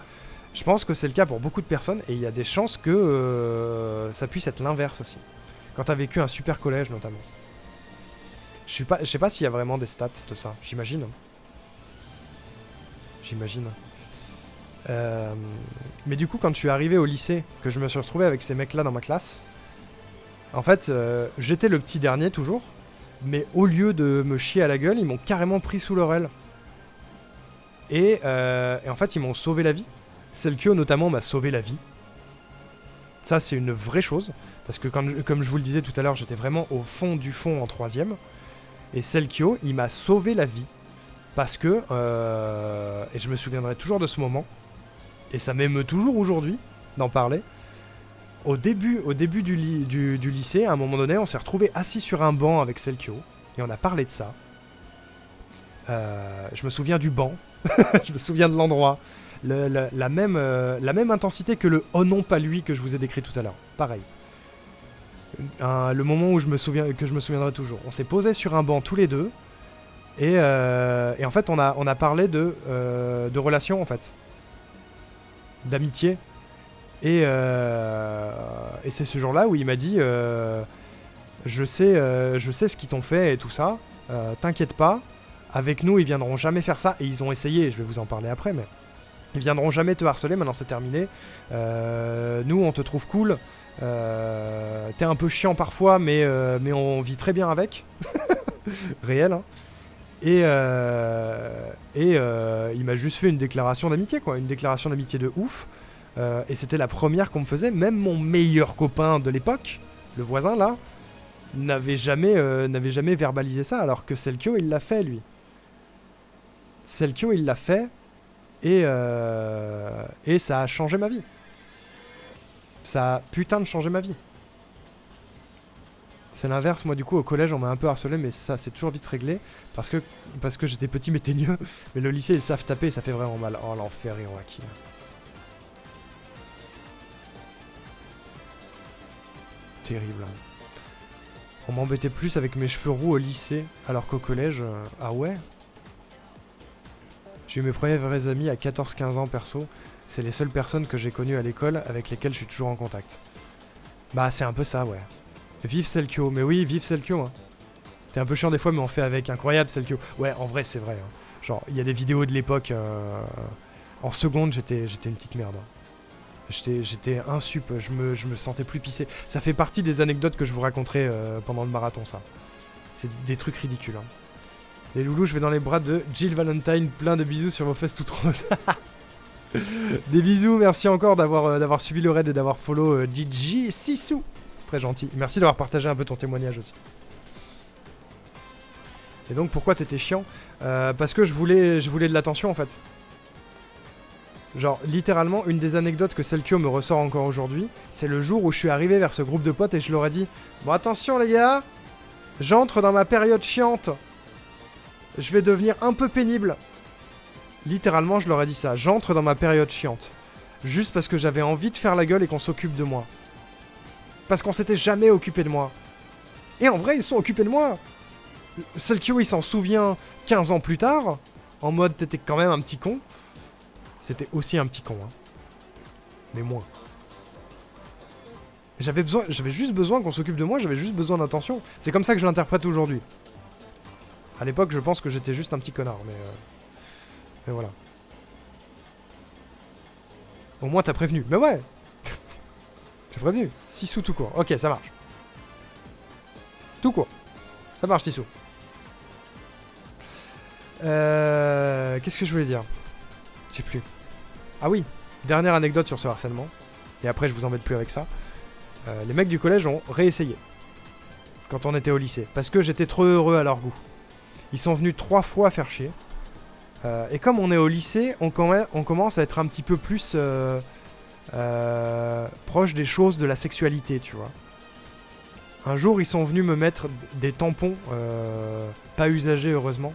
Je pense que c'est le cas pour beaucoup de personnes. Et il y a des chances que ça puisse être l'inverse aussi. Quand t'as vécu un super collège, notamment. Je sais pas s'il y a vraiment des stats de ça. J'imagine. Mais du coup, quand je suis arrivé au lycée, que je me suis retrouvé avec ces mecs-là dans ma classe, en fait, j'étais le petit dernier toujours, mais au lieu de me chier à la gueule, ils m'ont carrément pris sous leur aile. Et en fait, ils m'ont sauvé la vie. Selkio, notamment, m'a sauvé la vie. Ça, c'est une vraie chose, parce que comme je vous le disais tout à l'heure, j'étais vraiment au fond du fond en 3ème. Et Selkio, il m'a sauvé la vie. Parce que, et je me souviendrai toujours de ce moment, et ça m'émeut toujours aujourd'hui d'en parler, au début du lycée, à un moment donné, on s'est retrouvé assis sur un banc avec Selkio, et on a parlé de ça. Je me souviens du banc, je me souviens de l'endroit, la même intensité que le « oh non, pas lui » que je vous ai décrit tout à l'heure, pareil. Le moment que je me souviendrai toujours. On s'est posé sur un banc tous les deux, et en fait, on a parlé de relations, en fait. d'amitié. Et c'est ce jour-là où il m'a dit je sais ce qu'ils t'ont fait et tout ça. T'inquiète pas. Avec nous, ils viendront jamais faire ça. Et ils ont essayé, je vais vous en parler après, mais ils viendront jamais te harceler, maintenant c'est terminé. Nous, on te trouve cool. T'es un peu chiant parfois, mais on vit très bien avec. Réel, hein. Et il m'a juste fait une déclaration d'amitié, quoi. Une déclaration d'amitié de ouf. Et c'était la première qu'on me faisait. Même mon meilleur copain de l'époque, le voisin là, n'avait jamais verbalisé ça, alors que Selkio, il l'a fait, lui. Selkio, il l'a fait. Et ça a changé ma vie. Ça a putain de changé ma vie. C'est l'inverse, moi du coup au collège on m'a un peu harcelé, mais ça c'est toujours vite réglé parce que j'étais petit mais teigneux. Mais le lycée ils savent taper et ça fait vraiment mal. Oh l'enfer et on a qui. Terrible. Hein. On m'embêtait plus avec mes cheveux roux au lycée alors qu'au collège... Ah ouais. J'ai eu mes premiers vrais amis à 14-15 ans perso. C'est les seules personnes que j'ai connues à l'école avec lesquelles je suis toujours en contact. Bah c'est un peu ça, ouais. Vive Selkio, mais oui, vive Selkio. Hein. T'es un peu chiant des fois, mais on fait avec. Incroyable Selkio. Ouais, en vrai, c'est vrai. Hein. Genre, il y a des vidéos de l'époque. En seconde, j'étais une petite merde. Hein. J'étais insup, je me sentais plus pissé. Ça fait partie des anecdotes que je vous raconterai pendant le marathon, ça. C'est des trucs ridicules. Hein. Les loulous, je vais dans les bras de Jill Valentine. Plein de bisous sur vos fesses toutes roses. Des bisous, merci encore d'avoir suivi le raid et d'avoir follow DJ Sissou. Très gentil. Merci d'avoir partagé un peu ton témoignage aussi. Et donc pourquoi t'étais chiant parce que je voulais de l'attention en fait. Genre littéralement une des anecdotes que Selkio me ressort encore aujourd'hui, c'est le jour où je suis arrivé vers ce groupe de potes et je leur ai dit bon attention les gars, j'entre dans ma période chiante. Je vais devenir un peu pénible. Littéralement je leur ai dit ça, j'entre dans ma période chiante. Juste parce que j'avais envie de faire la gueule et qu'on s'occupe de moi. Parce qu'on s'était jamais occupé de moi. Et en vrai, ils sont occupés de moi. Selkio, il s'en souvient 15 ans plus tard. En mode, t'étais quand même un petit con. C'était aussi un petit con, hein. Mais moins. J'avais juste besoin qu'on s'occupe de moi, j'avais juste besoin d'attention. C'est comme ça que je l'interprète aujourd'hui. À l'époque, je pense que j'étais juste un petit connard, mais voilà. Au moins, t'as prévenu. Mais ouais. J'ai prévenu. Sissou tout court. Ok, ça marche. Tout court. Ça marche, Sissou. Qu'est-ce que je voulais dire? Je sais plus. Ah oui, dernière anecdote sur ce harcèlement. Et après, je vous embête plus avec ça. Les mecs du collège ont réessayé. Quand on était au lycée. Parce que j'étais trop heureux à leur goût. Ils sont venus 3 fois faire chier. Et comme on est au lycée, on commence à être un petit peu plus... proche des choses de la sexualité, tu vois. Un jour, ils sont venus me mettre des tampons, pas usagés heureusement,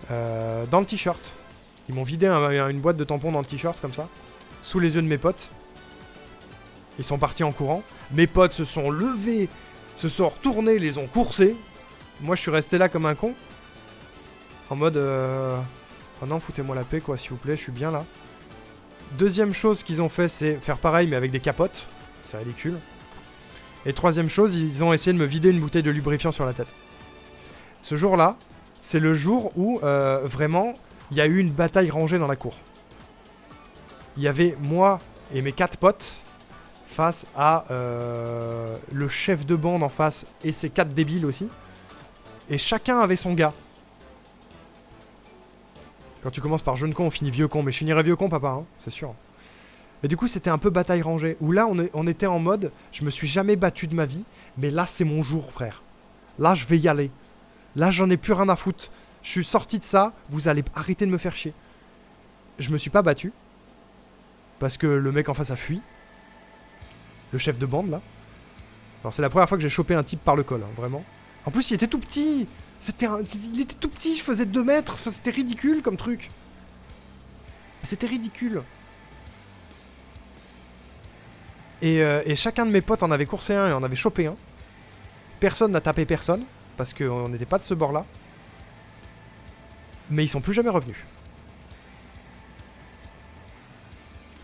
dans le t-shirt. Ils m'ont vidé une boîte de tampons dans le t-shirt comme ça, sous les yeux de mes potes. Ils sont partis en courant. Mes potes se sont levés, se sont retournés, les ont coursés. Moi, je suis resté là comme un con, en mode oh non, foutez-moi la paix, quoi, s'il vous plaît, je suis bien là. Deuxième chose qu'ils ont fait, c'est faire pareil, mais avec des capotes. C'est ridicule. Et troisième chose, ils ont essayé de me vider une bouteille de lubrifiant sur la tête. Ce jour-là, c'est le jour où, vraiment, il y a eu une bataille rangée dans la cour. Il y avait moi et mes 4 potes face à le chef de bande en face et ses 4 débiles aussi. Et chacun avait son gars. Quand tu commences par jeune con, on finit vieux con. Mais je finirai vieux con, papa, hein, c'est sûr. Et du coup, c'était un peu bataille rangée. Où là, on était en mode, je me suis jamais battu de ma vie. Mais là, c'est mon jour, frère. Là, je vais y aller. Là, j'en ai plus rien à foutre. Je suis sorti de ça, vous allez arrêter de me faire chier. Je me suis pas battu. Parce que le mec en face a fui. Le chef de bande, là. Alors, c'est la première fois que j'ai chopé un type par le col, hein, vraiment. En plus, il était tout petit. Il était tout petit, je faisais 2 mètres. Enfin, c'était ridicule comme truc. C'était ridicule. Et chacun de mes potes en avait coursé un et en avait chopé un. Personne n'a tapé personne. Parce qu'on n'était pas de ce bord-là. Mais ils sont plus jamais revenus.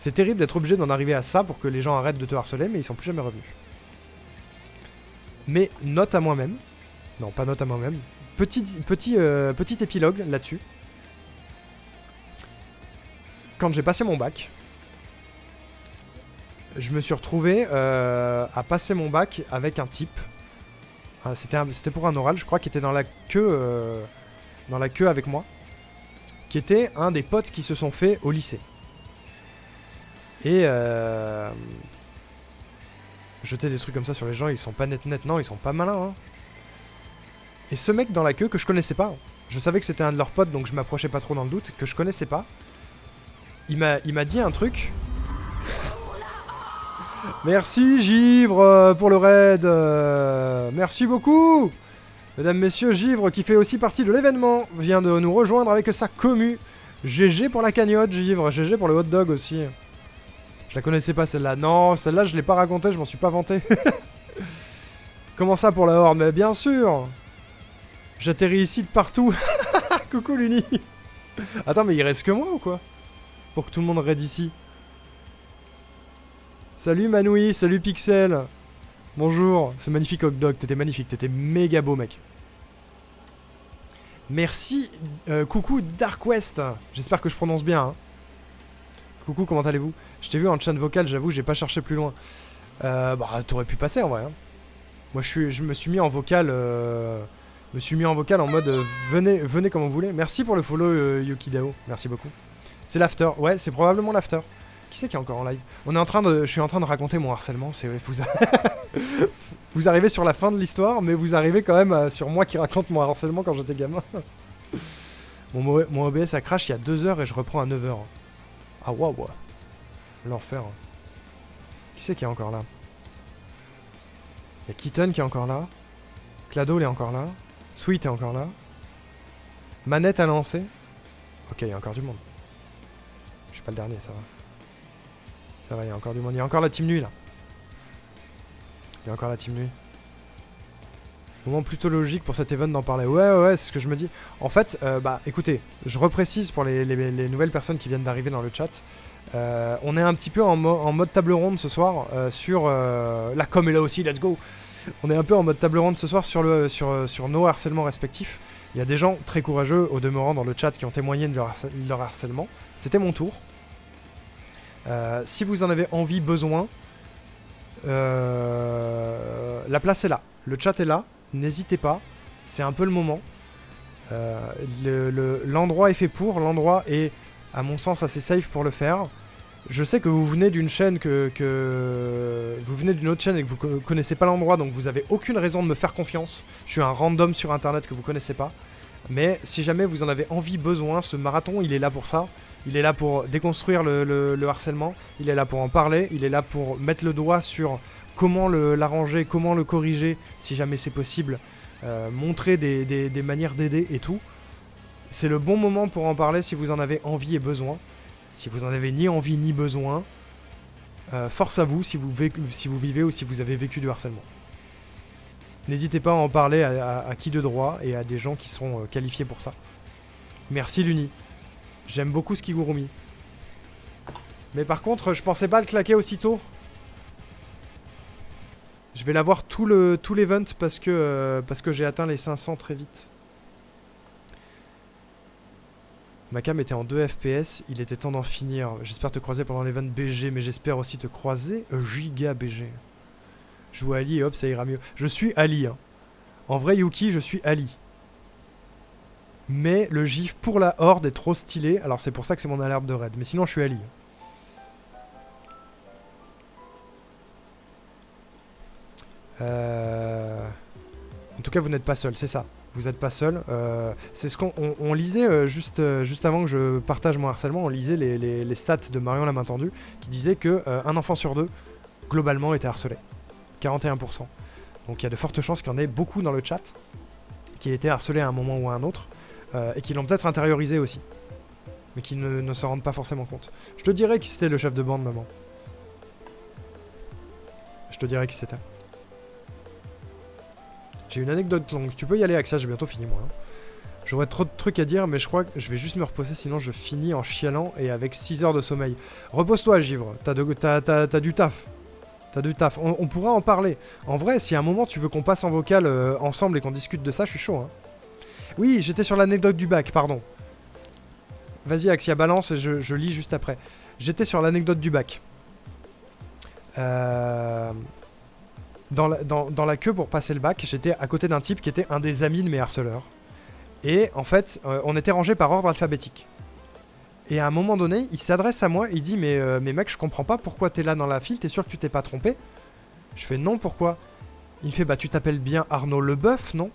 C'est terrible d'être obligé d'en arriver à ça pour que les gens arrêtent de te harceler, mais ils sont plus jamais revenus. Mais note à moi-même. Non, pas note à moi-même. Petit épilogue là-dessus. Quand j'ai passé mon bac, je me suis retrouvé à passer mon bac avec un type. C'était pour un oral, je crois, qui était dans la queue avec moi. Qui était un des potes qui se sont fait au lycée. Et jeter des trucs comme ça sur les gens, ils sont pas net, non, ils sont pas malins. Hein. Et ce mec dans la queue que je connaissais pas, je savais que c'était un de leurs potes, donc je m'approchais pas trop dans le doute, que je connaissais pas. Il m'a dit un truc. Merci Givre pour le raid. Merci beaucoup. Mesdames, messieurs, Givre qui fait aussi partie de l'événement vient de nous rejoindre avec sa commu. GG pour la cagnotte, Givre. GG pour le hot dog aussi. Je la connaissais pas celle-là. Non, celle-là je l'ai pas racontée, je m'en suis pas vanté. Comment ça pour la horde? Mais bien sûr. J'atterris ici de partout. Coucou Luni. Attends, mais il reste que moi ou quoi? Pour que tout le monde raid ici. Salut Manoui, salut Pixel. Bonjour, ce magnifique hot dog, t'étais magnifique, t'étais méga beau mec. Merci, coucou Dark West. J'espère que je prononce bien. Hein. Coucou, comment allez-vous? Je t'ai vu en chat vocal, j'avoue, j'ai pas cherché plus loin. Bah, t'aurais pu passer en vrai. Hein. Moi, je me suis mis en vocal. En mode venez comme vous voulez. Merci pour le follow Yukidao, merci beaucoup. C'est l'after, ouais, c'est probablement l'after. Qui c'est qui est encore en live? Je suis en train de raconter mon harcèlement. Vous arrivez sur la fin de l'histoire, mais vous arrivez quand même sur moi qui raconte mon harcèlement quand j'étais gamin. Mon OBS a crash il y a 2 heures et je reprends à 9 heures. Ah waouh, l'enfer. Qui c'est qui est encore là? Il y a Keaton qui est encore là. Clado est encore là. Sweet est encore là. Manette a lancé. Ok, il y a encore du monde. Je suis pas le dernier, ça va. Ça va, il y a encore du monde. Il y a encore la team nuit là. Il y a encore la team nuit. Moment plutôt logique pour cet event d'en parler. Ouais, c'est ce que je me dis. En fait, bah écoutez, je reprécise pour les nouvelles personnes qui viennent d'arriver dans le chat. On est un petit peu en mode table ronde ce soir sur... la com est là aussi, let's go. On est un peu en mode table ronde ce soir sur nos harcèlements respectifs. Il y a des gens très courageux au demeurant dans le chat qui ont témoigné de leur harcèlement. C'était mon tour. Si vous en avez envie, besoin, la place est là. Le chat est là. N'hésitez pas. C'est un peu le moment. L'endroit est fait pour. L'endroit est, à mon sens, assez safe pour le faire. Je sais que vous venez d'une chaîne vous venez d'une autre chaîne et que vous connaissez pas l'endroit, donc vous avez aucune raison de me faire confiance. Je suis un random sur internet que vous connaissez pas. Mais si jamais vous en avez envie, besoin, ce marathon, il est là pour ça. Il est là pour déconstruire le harcèlement. Il est là pour en parler. Il est là pour mettre le doigt sur comment l'arranger, comment le corriger, si jamais c'est possible. Montrer des manières d'aider et tout. C'est le bon moment pour en parler si vous en avez envie et besoin. Si vous en avez ni envie ni besoin, force à vous si vous vivez ou si vous avez vécu du harcèlement. N'hésitez pas à en parler à qui de droit et à des gens qui sont qualifiés pour ça. Merci Luni. J'aime beaucoup Skigurumi. Mais par contre, je pensais pas le claquer aussitôt. Je vais l'avoir tout l'event parce que j'ai atteint les 500 très vite. Ma cam était en 2 FPS, il était temps d'en finir. J'espère te croiser pendant l'event BG, mais j'espère aussi te croiser Giga BG. Joue Ali et hop, ça ira mieux. Je suis Ali. Hein. En vrai, Yuki, je suis Ali. Mais le gif pour la horde est trop stylé, alors c'est pour ça que c'est mon alerte de raid. Mais sinon, je suis Ali. En tout cas, vous n'êtes pas seul, c'est ça. Vous n'êtes pas seul. C'est ce qu'on lisait juste avant que je partage mon harcèlement. On lisait les stats de Marion la main tendue qui disaient que un enfant sur 2, globalement, était harcelé. 41%. Donc il y a de fortes chances qu'il y en ait beaucoup dans le chat qui aient été harcelés à un moment ou à un autre et qui l'ont peut-être intériorisé aussi. Mais qui ne s'en rendent pas forcément compte. Je te dirais qui c'était le chef de bande, maman. Je te dirais qui c'était. J'ai une anecdote longue. Tu peux y aller, Axia, j'ai bientôt fini, moi. Hein. J'aurais trop de trucs à dire, mais je crois que je vais juste me reposer, sinon je finis en chialant et avec 6 heures de sommeil. Repose-toi, Givre, t'as du taf. T'as du taf. On pourra en parler. En vrai, si à un moment tu veux qu'on passe en vocal ensemble et qu'on discute de ça, je suis chaud. Hein. Oui, j'étais sur l'anecdote du bac, pardon. Vas-y, Axia, balance et je lis juste après. J'étais sur l'anecdote du bac. Dans la queue pour passer le bac, j'étais à côté d'un type qui était un des amis de mes harceleurs. Et en fait, on était rangés par ordre alphabétique. Et à un moment donné, il s'adresse à moi, il dit mais mec, je comprends pas pourquoi t'es là dans la file, t'es sûr que tu t'es pas trompé? Je fais non, pourquoi? Il me fait bah tu t'appelles bien Arnaud Leboeuf, non?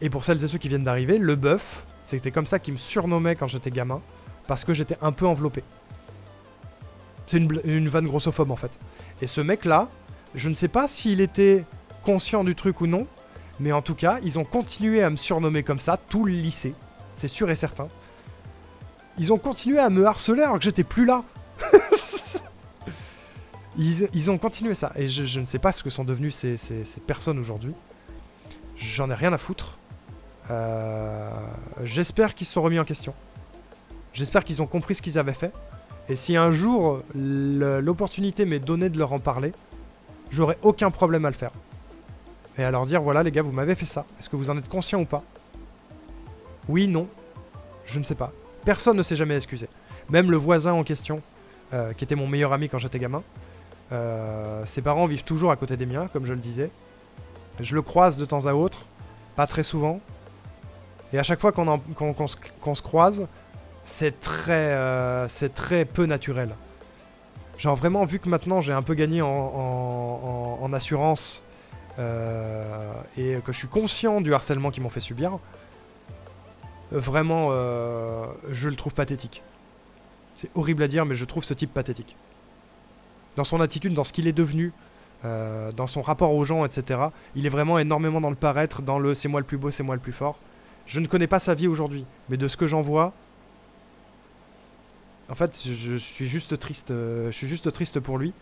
Et pour celles et ceux qui viennent d'arriver, Leboeuf, c'était comme ça qu'ils me surnommaient quand j'étais gamin, parce que j'étais un peu enveloppé. C'est une vanne grossophobe en fait. Et ce mec-là, je ne sais pas s'il était conscient du truc ou non, mais en tout cas, ils ont continué à me surnommer comme ça, tout le lycée. C'est sûr et certain. Ils ont continué à me harceler alors que j'étais plus là. ils ont continué ça. Et je ne sais pas ce que sont devenus ces personnes aujourd'hui. J'en ai rien à foutre. J'espère qu'ils se sont remis en question. J'espère qu'ils ont compris ce qu'ils avaient fait. Et si un jour l'opportunité m'est donnée de leur en parler, j'aurai aucun problème à le faire. Et à leur dire, voilà les gars, vous m'avez fait ça. Est-ce que vous en êtes conscient ou pas? Oui, non. Je ne sais pas. Personne ne s'est jamais excusé. Même le voisin en question, qui était mon meilleur ami quand j'étais gamin, ses parents vivent toujours à côté des miens, comme je le disais. Je le croise de temps à autre, pas très souvent. Et à chaque fois qu'on se croise, c'est très peu naturel. Genre vraiment, vu que maintenant j'ai un peu gagné en assurance et que je suis conscient du harcèlement qu'ils m'ont fait subir, vraiment, je le trouve pathétique. C'est horrible à dire, mais je trouve ce type pathétique. Dans son attitude, dans ce qu'il est devenu, dans son rapport aux gens, etc. Il est vraiment énormément dans le paraître, dans le « c'est moi le plus beau, c'est moi le plus fort ». Je ne connais pas sa vie aujourd'hui, mais de ce que j'en vois, en fait, je suis juste triste. Je suis juste triste pour lui,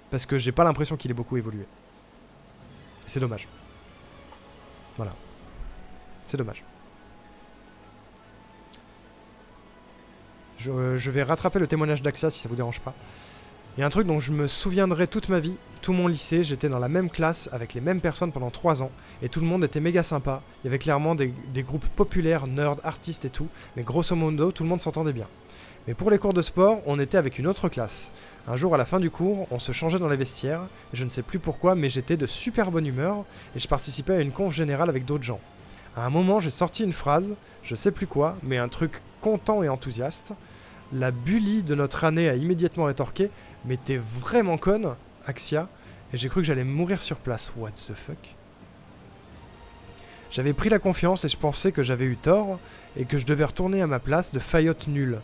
parce que j'ai pas l'impression qu'il ait beaucoup évolué. C'est dommage. Voilà. C'est dommage. Je vais rattraper le témoignage d'Axia si ça vous dérange pas. Il y a un truc dont je me souviendrai toute ma vie, tout mon lycée, j'étais dans la même classe avec les mêmes personnes pendant 3 ans, et tout le monde était méga sympa. Il y avait clairement des groupes populaires, nerds, artistes et tout, mais grosso modo, tout le monde s'entendait bien. Mais pour les cours de sport, on était avec une autre classe. Un jour, à la fin du cours, on se changeait dans les vestiaires, et je ne sais plus pourquoi, mais j'étais de super bonne humeur, et je participais à une conf générale avec d'autres gens. À un moment, j'ai sorti une phrase, je sais plus quoi, mais un truc content et enthousiaste. La bully de notre année a immédiatement rétorqué « Mais t'es vraiment conne, Axia ?» Et j'ai cru que j'allais mourir sur place. What the fuck? J'avais pris la confiance et je pensais que j'avais eu tort et que je devais retourner à ma place de faillotte nulle.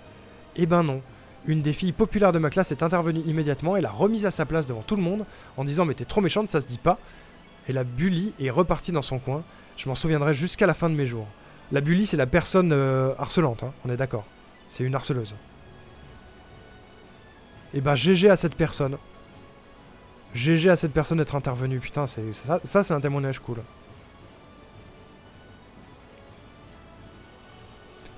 Eh ben non. Une des filles populaires de ma classe est intervenue immédiatement et l'a remise à sa place devant tout le monde en disant « Mais t'es trop méchante, ça se dit pas !» Et la bully est repartie dans son coin. Je m'en souviendrai jusqu'à la fin de mes jours. La bully, c'est la personne harcelante, hein, on est d'accord. C'est une harceleuse. Et bah GG à cette personne. GG à cette personne d'être intervenue. Putain, ça c'est un témoignage cool.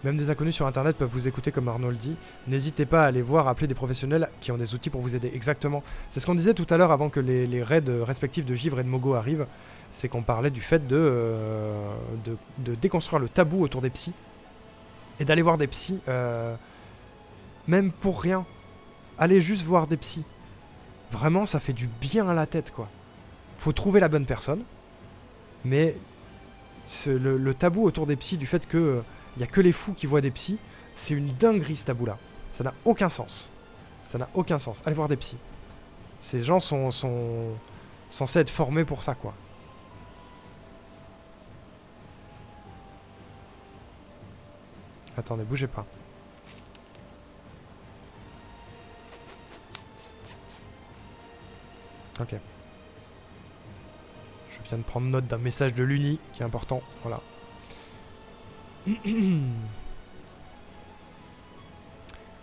Même des inconnus sur internet peuvent vous écouter comme Arnaud le dit. N'hésitez pas à aller voir, appeler des professionnels qui ont des outils pour vous aider. Exactement. C'est ce qu'on disait tout à l'heure avant que les raids respectifs de Givre et de Mogo arrivent. C'est qu'on parlait du fait de déconstruire le tabou autour des psys. Et d'aller voir des psys, même pour rien. Allez juste voir des psys. Vraiment, ça fait du bien à la tête, quoi. Faut trouver la bonne personne. Mais le tabou autour des psys, du fait que y a que les fous qui voient des psys, c'est une dinguerie, ce tabou-là. Ça n'a aucun sens. Ça n'a aucun sens. Allez voir des psys. Ces gens sont censés être formés pour ça, quoi. Attendez, bougez pas. Ok. Je viens de prendre note d'un message de l'Uni qui est important. Voilà.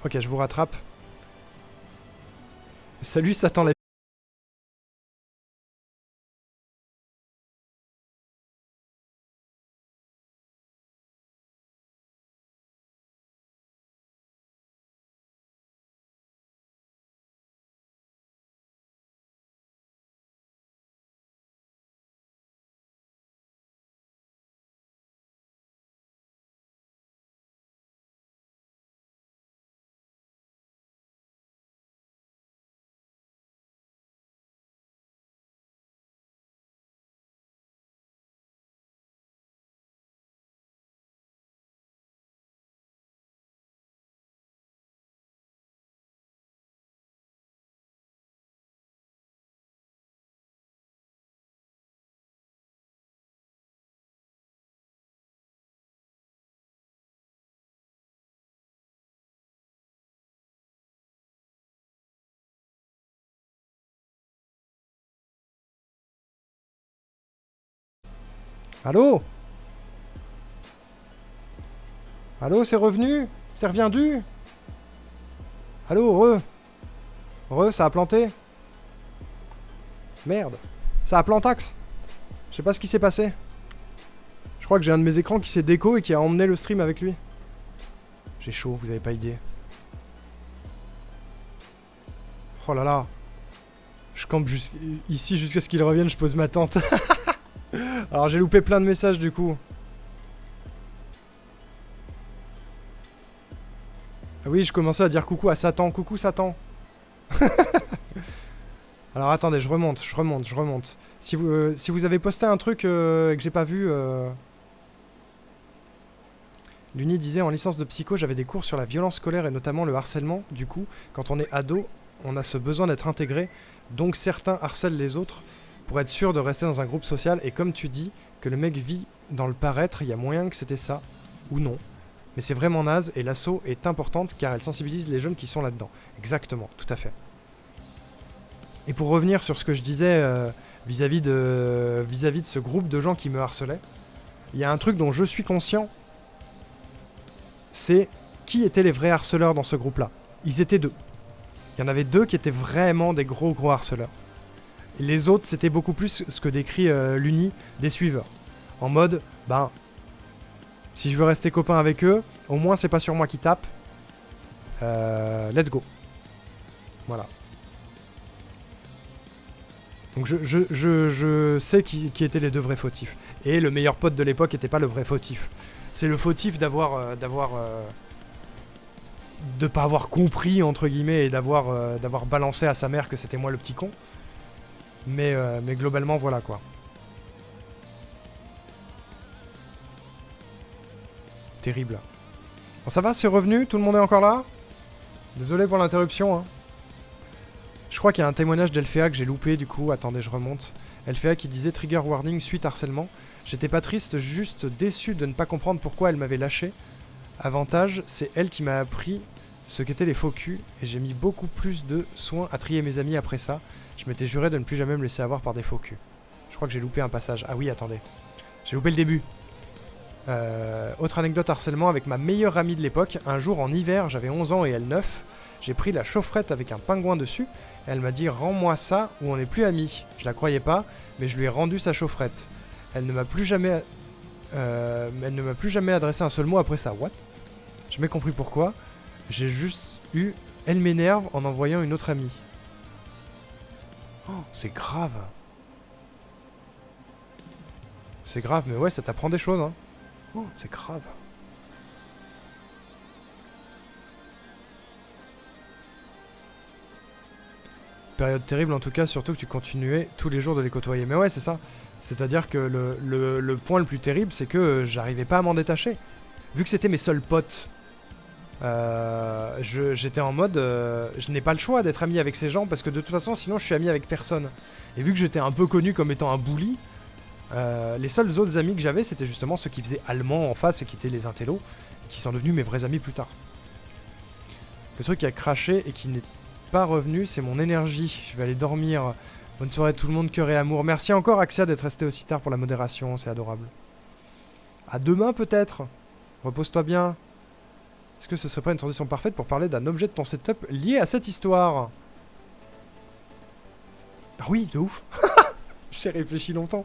Ok, je vous rattrape. Salut Satan la Allô? Allô, c'est revenu? C'est reviendu? Allô, ça a planté? Merde. Ça a plantax. Je sais pas ce qui s'est passé. Je crois que j'ai un de mes écrans qui s'est déco et qui a emmené le stream avec lui. J'ai chaud, vous avez pas idée. Oh là là. Je campe ici jusqu'à ce qu'il revienne, je pose ma tente. Alors j'ai loupé plein de messages du coup. Ah oui, je commençais à dire coucou à Satan. Coucou Satan. Alors attendez, je remonte. Si vous avez posté un truc et que j'ai pas vu... Luni disait en licence de psycho, j'avais des cours sur la violence scolaire et notamment le harcèlement. Du coup, quand on est ado, on a ce besoin d'être intégré. Donc certains harcèlent les autres pour être sûr de rester dans un groupe social. Et comme tu dis que le mec vit dans le paraître, il y a moyen que c'était ça. Ou non. Mais c'est vraiment naze et l'asso est importante car elle sensibilise les jeunes qui sont là-dedans. Exactement, tout à fait. Et pour revenir sur ce que je disais vis-à-vis de ce groupe de gens qui me harcelaient, il y a un truc dont je suis conscient, c'est qui étaient les vrais harceleurs dans ce groupe-là. Ils étaient deux. Il y en avait deux qui étaient vraiment des gros harceleurs. Et les autres, c'était beaucoup plus ce que décrit Luni, des suiveurs. En mode, ben, si je veux rester copain avec eux, au moins c'est pas sur moi qui tape. Let's go. Voilà. Donc je sais qui étaient les deux vrais fautifs. Et le meilleur pote de l'époque était pas le vrai fautif. C'est le fautif de pas avoir compris entre guillemets et d'avoir balancé à sa mère que c'était moi le petit con. Mais globalement voilà quoi. Terrible. Bon, ça va, c'est revenu? Tout le monde est encore là? Désolé pour l'interruption. Hein. Je crois qu'il y a un témoignage d'Elfea que j'ai loupé du coup. Attendez, je remonte. Elfea qui disait trigger warning suite harcèlement. J'étais pas triste, juste déçu de ne pas comprendre pourquoi elle m'avait lâché. Avantage, c'est elle qui m'a appris ce qu'étaient les faux culs. Et j'ai mis beaucoup plus de soin à trier mes amis après ça. Je m'étais juré de ne plus jamais me laisser avoir par des faux culs. Je crois que j'ai loupé un passage. Ah oui, attendez. J'ai loupé le début. Autre anecdote harcèlement avec ma meilleure amie de l'époque. Un jour en hiver, j'avais 11 ans et elle 9. J'ai pris la chaufferette avec un pingouin dessus. Et elle m'a dit rends-moi ça ou on n'est plus amis. Je la croyais pas, mais je lui ai rendu sa chaufferette. Elle ne m'a plus jamais adressé un seul mot après ça. What? J'ai jamais compris pourquoi. J'ai juste eu elle m'énerve en envoyant une autre amie. Oh, c'est grave. C'est grave, mais ouais, ça t'apprend des choses, hein. Oh, c'est grave. Période terrible en tout cas, surtout que tu continuais tous les jours de les côtoyer. Mais ouais, c'est ça. C'est-à-dire que le point le plus terrible, c'est que j'arrivais pas à m'en détacher. Vu que c'était mes seuls potes, j'étais en mode... je n'ai pas le choix d'être ami avec ces gens, parce que de toute façon, sinon je suis ami avec personne. Et vu que j'étais un peu connu comme étant un bully, les seuls autres amis que j'avais, c'était justement ceux qui faisaient allemand en face et qui étaient les intellos, qui sont devenus mes vrais amis plus tard. Le truc qui a craché et qui n'est pas revenu, c'est mon énergie. Je vais aller dormir. Bonne soirée tout le monde, cœur et amour. Merci encore Axia d'être resté aussi tard pour la modération, c'est adorable. À demain peut-être. Repose-toi bien. Est-ce que ce serait pas une transition parfaite pour parler d'un objet de ton setup lié à cette histoire? Ah oui, de ouf. J'ai réfléchi longtemps.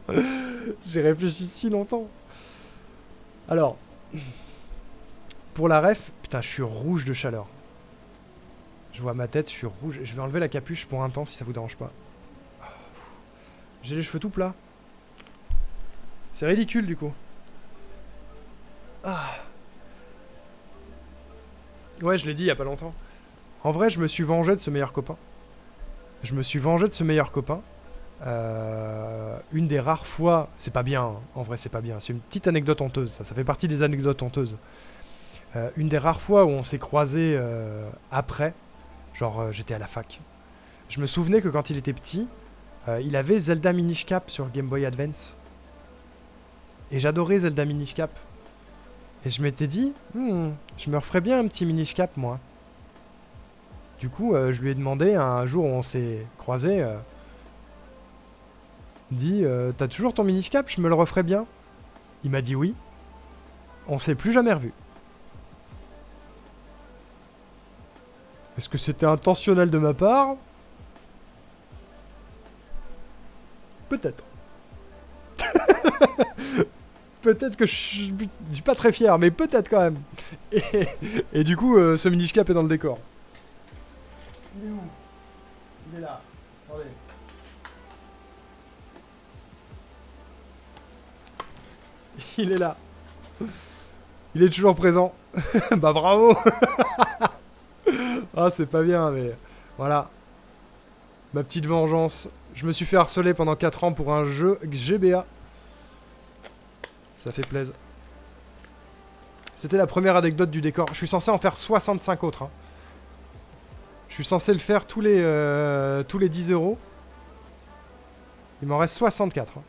J'ai réfléchi si longtemps. Alors, pour la ref, putain, je suis rouge de chaleur. Je vois ma tête, je suis rouge. Je vais enlever la capuche pour un temps si ça vous dérange pas. J'ai les cheveux tout plats. C'est ridicule du coup. Ah. Ouais, je l'ai dit il y a pas longtemps. En vrai, je me suis vengé de ce meilleur copain. Une des rares fois... C'est pas bien, hein. En vrai c'est pas bien. C'est une petite anecdote honteuse, ça fait partie des anecdotes honteuses. Une des rares fois où on s'est croisés après, genre j'étais à la fac. Je me souvenais que quand il était petit, il avait Zelda Minish Cap sur Game Boy Advance. Et j'adorais Zelda Minish Cap. Et je m'étais dit, je me referais bien un petit Minish Cap moi. Du coup, je lui ai demandé un jour où on s'est croisés... dit, t'as toujours ton Minish Cap? Je me le referais bien. Il m'a dit oui. On s'est plus jamais revu. Est-ce que c'était intentionnel de ma part? Peut-être. Peut-être que je suis pas très fier, mais peut-être quand même. Et du coup, ce Minish Cap est dans le décor. Il est où? Il est là. Attendez. Il est là. Il est toujours présent. Bah bravo. Ah, c'est pas bien, mais voilà. Ma petite vengeance. Je me suis fait harceler pendant 4 ans pour un jeu GBA. Ça fait plaisir. C'était la première anecdote du décor. Je suis censé en faire 65 autres. Hein. Je suis censé le faire tous les 10 euros. Il m'en reste 64. Hein.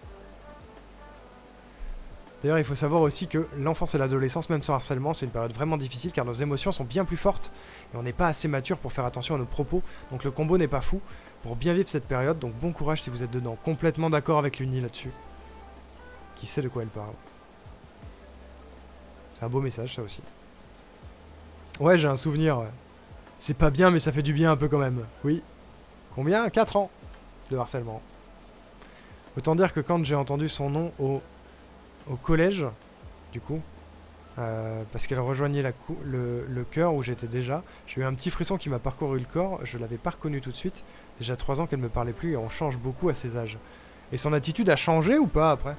D'ailleurs, il faut savoir aussi que l'enfance et l'adolescence, même sans harcèlement, c'est une période vraiment difficile car nos émotions sont bien plus fortes et on n'est pas assez mature pour faire attention à nos propos. Donc le combo n'est pas fou pour bien vivre cette période. Donc bon courage si vous êtes dedans. Complètement d'accord avec l'Uni là-dessus. Qui sait de quoi elle parle. C'est un beau message, ça aussi. Ouais, j'ai un souvenir. Ouais. C'est pas bien, mais ça fait du bien un peu quand même. Oui. Combien? 4 ans de harcèlement. Autant dire que quand j'ai entendu son nom au collège, du coup, parce qu'elle rejoignait le chœur où j'étais déjà, j'ai eu un petit frisson qui m'a parcouru le corps. Je l'avais pas reconnu tout de suite. Déjà 3 ans qu'elle me parlait plus et on change beaucoup à ces âges. Et son attitude a changé ou pas après?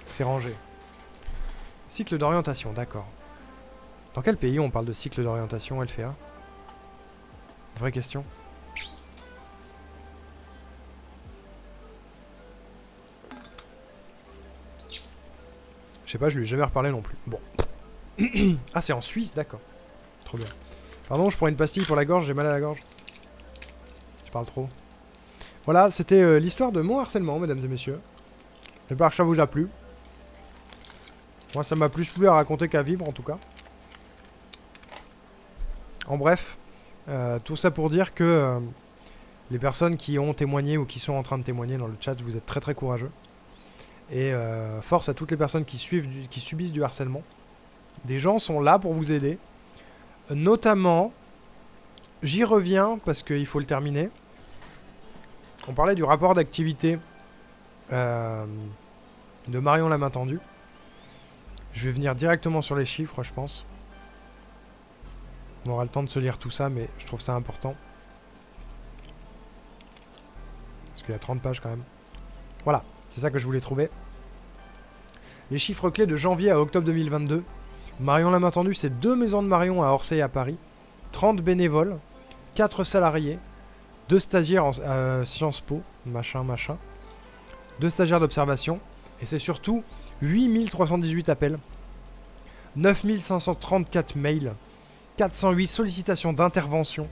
C'est rangé. Cycle d'orientation, d'accord. Dans quel pays on parle de cycle d'orientation, LFA? Vraie question. Je sais pas, je lui ai jamais reparlé non plus. Bon. Ah, c'est en Suisse, d'accord. Trop bien. Pardon, je prends une pastille pour la gorge, j'ai mal à la gorge. Je parle trop. Voilà, c'était l'histoire de mon harcèlement, mesdames et messieurs. J'espère que ça vous a plu. Moi, ça m'a plus plu à raconter qu'à vivre, en tout cas. En bref, tout ça pour dire que les personnes qui ont témoigné ou qui sont en train de témoigner dans le chat, vous êtes très très courageux. Et force à toutes les personnes qui subissent du harcèlement. Des gens sont là pour vous aider. Notamment, j'y reviens parce qu'il faut le terminer. On parlait du rapport d'activité de Marion la main tendue. Je vais venir directement sur les chiffres, je pense. On aura le temps de se lire tout ça, mais je trouve ça important. Parce qu'il y a 30 pages quand même. Voilà, c'est ça que je voulais trouver. Les chiffres clés de janvier à octobre 2022. Marion la main tendue, c'est 2 maisons de Marion à Orsay et à Paris. 30 bénévoles. 4 salariés. 2 stagiaires à Sciences Po. Machin, machin. 2 stagiaires d'observation. Et c'est surtout 8318 appels. 9534 mails. 408 sollicitations d'intervention.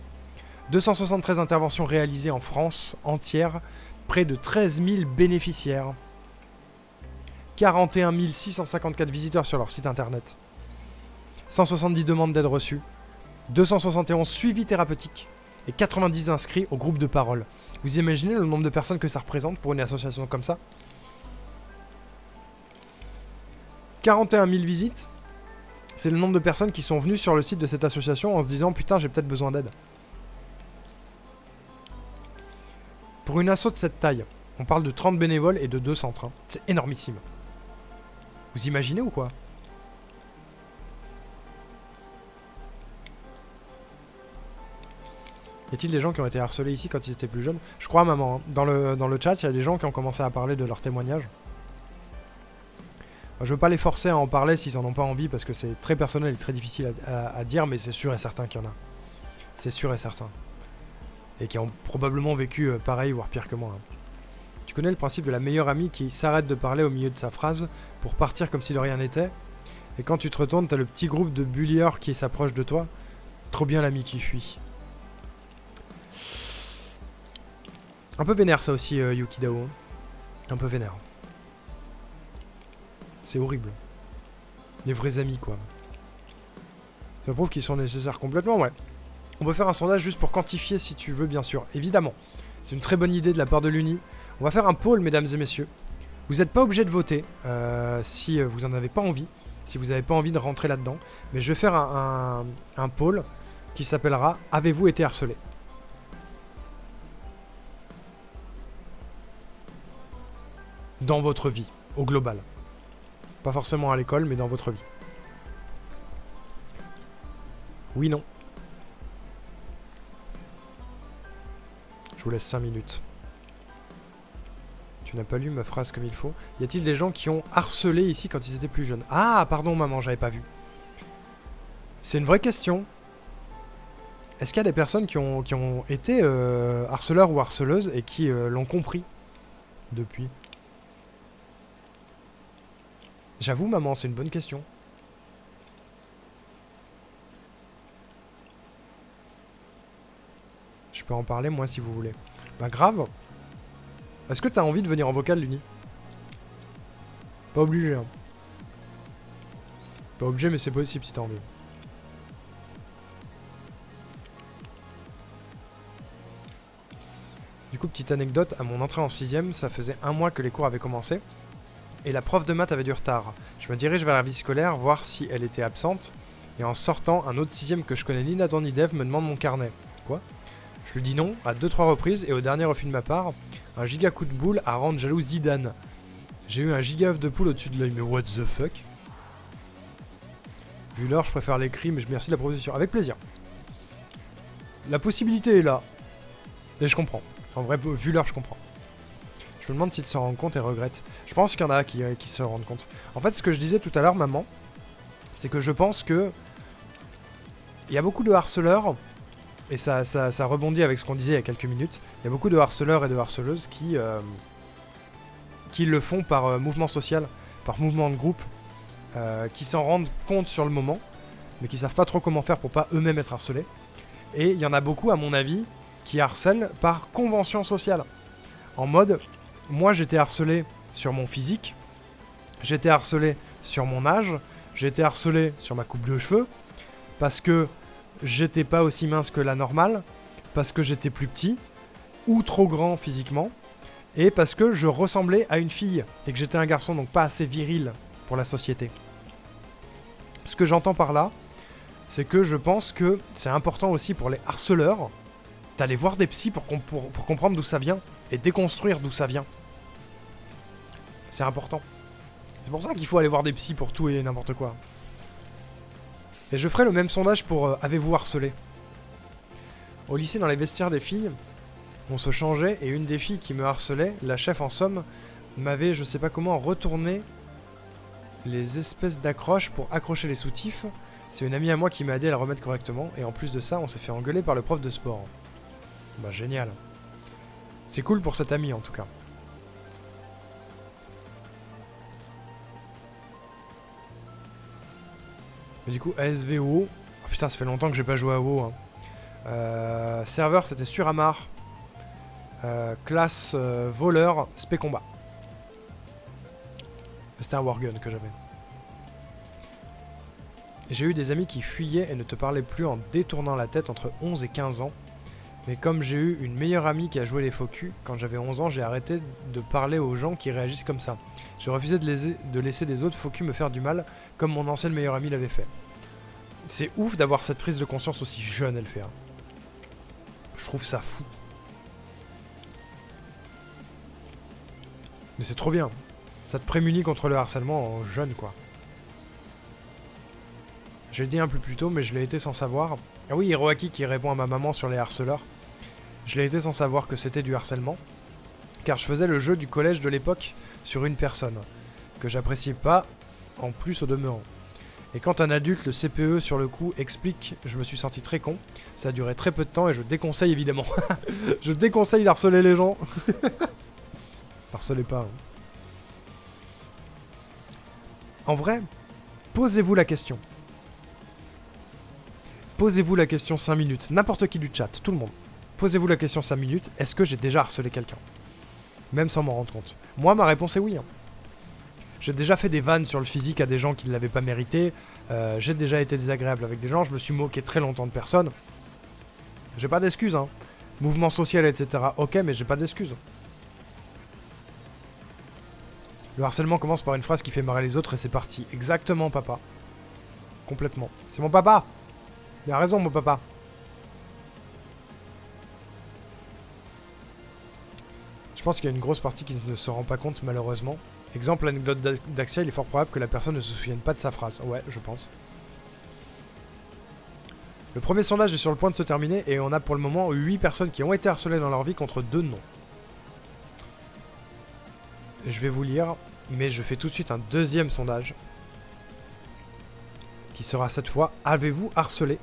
273 interventions réalisées en France entière. Près de 13 000 bénéficiaires. 41 654 visiteurs sur leur site internet. 170 demandes d'aide reçues. 271 suivis thérapeutiques. Et 90 inscrits au groupe de parole. Vous imaginez le nombre de personnes que ça représente pour une association comme ça? 41 000 visites. C'est le nombre de personnes qui sont venues sur le site de cette association en se disant « Putain, j'ai peut-être besoin d'aide ». Pour une asso de cette taille, on parle de 30 bénévoles et de 2 centres. Hein. C'est énormissime. Vous imaginez ou quoi? Y a-t-il des gens qui ont été harcelés ici quand ils étaient plus jeunes? Je crois, maman. Hein. Dans le chat, il y a des gens qui ont commencé à parler de leur témoignage. Je veux pas les forcer à en parler s'ils en ont pas envie parce que c'est très personnel et très difficile à dire, mais c'est sûr et certain qu'il y en a. C'est sûr et certain. Et qui ont probablement vécu pareil, voire pire que moi. Hein. Tu connais le principe de la meilleure amie qui s'arrête de parler au milieu de sa phrase pour partir comme si de rien n'était. Et quand tu te retournes, t'as le petit groupe de bulliers qui s'approche de toi. Trop bien l'ami qui fuit. Un peu vénère ça aussi, Yukidao. Hein. Un peu vénère. C'est horrible. Les vrais amis, quoi. Ça prouve qu'ils sont nécessaires complètement, ouais. On peut faire un sondage juste pour quantifier si tu veux, bien sûr. Évidemment. C'est une très bonne idée de la part de l'Uni. On va faire un poll, mesdames et messieurs. Vous n'êtes pas obligé de voter si vous n'en avez pas envie. Si vous n'avez pas envie de rentrer là-dedans. Mais je vais faire un poll qui s'appellera « Avez-vous été harcelé ?» Dans votre vie, au global. Pas forcément à l'école, mais dans votre vie. Oui, non. Je vous laisse 5 minutes. Tu n'as pas lu ma phrase comme il faut. Y a-t-il des gens qui ont harcelé ici quand ils étaient plus jeunes? Ah, pardon maman, j'avais pas vu. C'est une vraie question. Est-ce qu'il y a des personnes qui ont été harceleurs ou harceleuses et qui l'ont compris depuis? J'avoue maman, c'est une bonne question. Je peux en parler moi si vous voulez. Bah grave. Est-ce que t'as envie de venir en vocal, Luni? Pas obligé, hein. Pas obligé, mais c'est possible si t'as envie. Du coup, petite anecdote, à mon entrée en 6ème, ça faisait 1 mois que les cours avaient commencé. Et la prof de maths avait du retard. Je me dirige vers la vie scolaire, voir si elle était absente. Et en sortant, un autre 6ème que je connais ni Nathan ni Dev me demande mon carnet. Quoi? Je lui dis non à 2-3 reprises et au dernier refus de ma part, un giga coup de boule à rendre jaloux Zidane. J'ai eu un giga œuf de poule au-dessus de l'œil, mais what the fuck? Vu l'heure, je préfère l'écrit, mais je merci de la proposition. Avec plaisir. La possibilité est là. Et je comprends. En vrai, vu l'heure, je comprends. Je me demande s'ils s'en rendent compte et regrettent. Je pense qu'il y en a qui se rendent compte. En fait, ce que je disais tout à l'heure, maman, c'est que je pense que il y a beaucoup de harceleurs, et ça rebondit avec ce qu'on disait il y a quelques minutes, il y a beaucoup de harceleurs et de harceleuses qui le font par mouvement social, par mouvement de groupe, qui s'en rendent compte sur le moment, mais qui savent pas trop comment faire pour pas eux-mêmes être harcelés. Et il y en a beaucoup, à mon avis, qui harcèlent par convention sociale. En mode, moi j'étais harcelé sur mon physique, j'étais harcelé sur mon âge, j'étais harcelé sur ma coupe de cheveux, parce que j'étais pas aussi mince que la normale, parce que j'étais plus petit, ou trop grand physiquement, et parce que je ressemblais à une fille, et que j'étais un garçon donc pas assez viril pour la société. Ce que j'entends par là, c'est que je pense que c'est important aussi pour les harceleurs d'aller voir des psys pour comprendre d'où ça vient, et déconstruire d'où ça vient. C'est important. C'est pour ça qu'il faut aller voir des psys pour tout et n'importe quoi. Et je ferai le même sondage pour avez-vous harcelé? Au lycée, dans les vestiaires des filles, on se changeait et une des filles qui me harcelait, la chef en somme, m'avait, je sais pas comment, retourné les espèces d'accroches pour accrocher les soutifs. C'est une amie à moi qui m'a aidé à la remettre correctement et en plus de ça, on s'est fait engueuler par le prof de sport. Bah génial. C'est cool pour cette amie en tout cas. Mais du coup, ASVO. Oh, putain, ça fait longtemps que j'ai pas joué à WoW. Hein. Serveur, c'était sur Amar. Classe voleur, spé combat. C'était un wargun que j'avais. J'ai eu des amis qui fuyaient et ne te parlaient plus en détournant la tête entre 11 et 15 ans. Mais comme j'ai eu une meilleure amie qui a joué les faux culs, quand j'avais 11 ans, j'ai arrêté de parler aux gens qui réagissent comme ça. J'ai refusé de laisser des autres faux culs me faire du mal, comme mon ancienne meilleure amie l'avait fait. C'est ouf d'avoir cette prise de conscience aussi jeune, elle fait. Hein. Je trouve ça fou. Mais c'est trop bien. Ça te prémunit contre le harcèlement en jeune, quoi. J'ai dit un peu plus tôt, mais je l'ai été sans savoir. Ah oui, Hiroaki qui répond à ma maman sur les harceleurs. Je l'ai été sans savoir que c'était du harcèlement. Car je faisais le jeu du collège de l'époque sur une personne. Que j'appréciais pas, en plus au demeurant. Et quand un adulte, le CPE sur le coup, explique, je me suis senti très con. Ça a duré très peu de temps et je déconseille évidemment. Je déconseille d'harceler les gens. Harcelez pas. Hein. En vrai, posez-vous la question. Posez-vous la question 5 minutes. N'importe qui du chat, tout le monde. Posez-vous la question 5 minutes. Est-ce que j'ai déjà harcelé quelqu'un? Même sans m'en rendre compte. Moi, ma réponse est oui. Hein. J'ai déjà fait des vannes sur le physique à des gens qui ne l'avaient pas mérité. J'ai déjà été désagréable avec des gens. Je me suis moqué très longtemps de personnes. J'ai pas d'excuses, hein. Mouvement social, etc. Ok, mais j'ai pas d'excuses. Le harcèlement commence par une phrase qui fait marrer les autres et c'est parti. Exactement, papa. Complètement. C'est mon papa. Il a raison, mon papa. Je pense qu'il y a une grosse partie qui ne se rend pas compte, malheureusement. Exemple, l'anecdote d'Axia, il est fort probable que la personne ne se souvienne pas de sa phrase. Ouais, je pense. Le premier sondage est sur le point de se terminer et on a pour le moment 8 personnes qui ont été harcelées dans leur vie contre 2 non. Je vais vous lire, mais je fais tout de suite un deuxième sondage. Qui sera cette fois, avez-vous harcelé?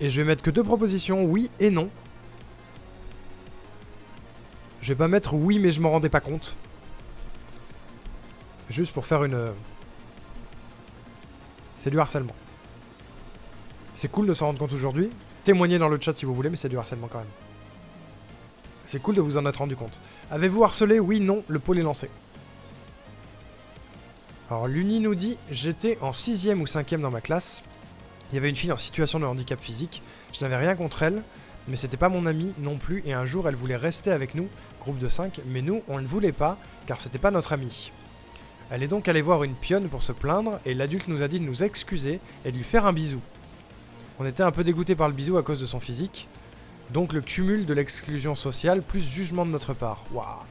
Et je vais mettre que 2 propositions, oui et non. Je vais pas mettre oui mais je m'en rendais pas compte. Juste pour faire une... C'est du harcèlement. C'est cool de s'en rendre compte aujourd'hui. Témoignez dans le chat si vous voulez, mais c'est du harcèlement quand même. C'est cool de vous en être rendu compte. Avez-vous harcelé? Oui, non, le pôle est lancé. Alors l'Uni nous dit, j'étais en 6ème ou 5ème dans ma classe. Il y avait une fille en situation de handicap physique. Je n'avais rien contre elle, mais c'était pas mon amie non plus. Et un jour, elle voulait rester avec nous, groupe de 5, mais nous, on ne voulait pas, car c'était pas notre amie. Elle est donc allée voir une pionne pour se plaindre, et l'adulte nous a dit de nous excuser et de lui faire un bisou. On était un peu dégoûtés par le bisou à cause de son physique. Donc le cumul de l'exclusion sociale plus jugement de notre part. Waouh.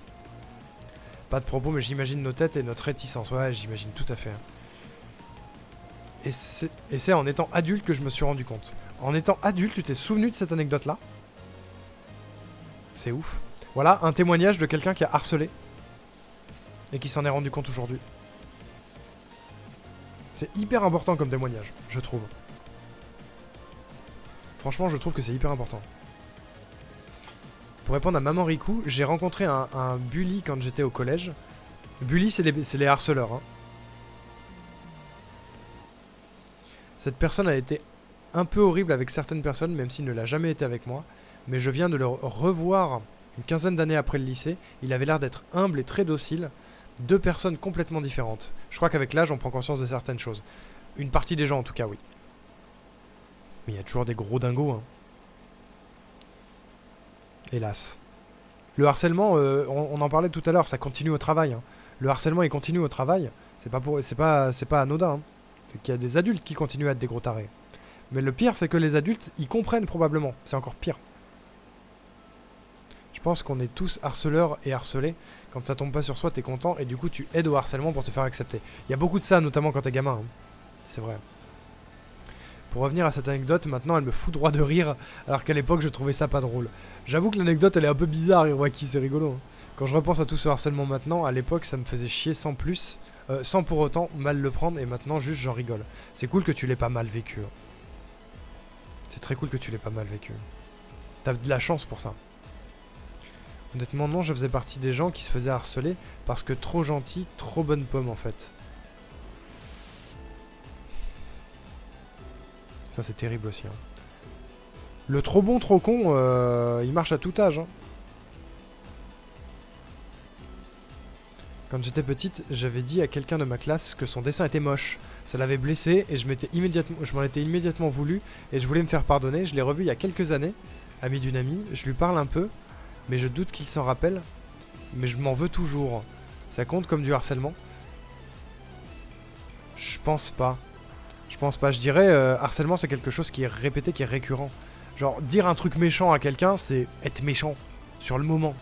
Pas de propos, mais j'imagine nos têtes et notre réticence. Ouais, j'imagine tout à fait. Et c'est en étant adulte que je me suis rendu compte. En étant adulte, tu t'es souvenu de cette anecdote-là? C'est ouf. Voilà, un témoignage de quelqu'un qui a harcelé. Et qui s'en est rendu compte aujourd'hui. C'est hyper important comme témoignage, je trouve. Franchement, je trouve que c'est hyper important. Pour répondre à Maman Riku, j'ai rencontré un bully quand j'étais au collège. Bully, c'est les harceleurs. Hein. Cette personne a été un peu horrible avec certaines personnes, même s'il ne l'a jamais été avec moi. Mais je viens de le revoir une quinzaine d'années après le lycée. Il avait l'air d'être humble et très docile. 2 personnes complètement différentes. Je crois qu'avec l'âge, on prend conscience de certaines choses. Une partie des gens, en tout cas, oui. Mais il y a toujours des gros dingos, hein. Hélas. Le harcèlement, on en parlait tout à l'heure, ça continue au travail. Hein. Le harcèlement, il continue au travail. C'est pas anodin. Hein. C'est qu'il y a des adultes qui continuent à être des gros tarés. Mais le pire, c'est que les adultes, ils comprennent probablement. C'est encore pire. Je pense qu'on est tous harceleurs et harcelés. Quand ça tombe pas sur soi, t'es content et du coup, tu aides au harcèlement pour te faire accepter. Il y a beaucoup de ça, notamment quand t'es gamin. Hein. C'est vrai. Pour revenir à cette anecdote, maintenant elle me fout droit de rire, alors qu'à l'époque je trouvais ça pas drôle. J'avoue que l'anecdote elle est un peu bizarre, Hiroaki, c'est rigolo. Hein. Quand je repense à tout ce harcèlement maintenant, à l'époque ça me faisait chier sans plus, sans pour autant mal le prendre, et maintenant juste j'en rigole. C'est cool que tu l'aies pas mal vécu. Hein. C'est très cool que tu l'aies pas mal vécu. T'as de la chance pour ça. Honnêtement non, je faisais partie des gens qui se faisaient harceler parce que trop gentil, trop bonne pomme en fait. Ça c'est terrible aussi. Hein. Le trop bon, trop con, il marche à tout âge. Hein. Quand j'étais petite, j'avais dit à quelqu'un de ma classe que son dessin était moche. Ça l'avait blessé et je m'en étais immédiatement voulu et je voulais me faire pardonner. Je l'ai revu il y a quelques années, ami d'une amie. Je lui parle un peu, mais je doute qu'il s'en rappelle. Mais je m'en veux toujours. Ça compte comme du harcèlement? Je pense pas. Je pense pas. Je dirais harcèlement c'est quelque chose qui est répété, qui est récurrent. Genre dire un truc méchant à quelqu'un, c'est être méchant sur le moment.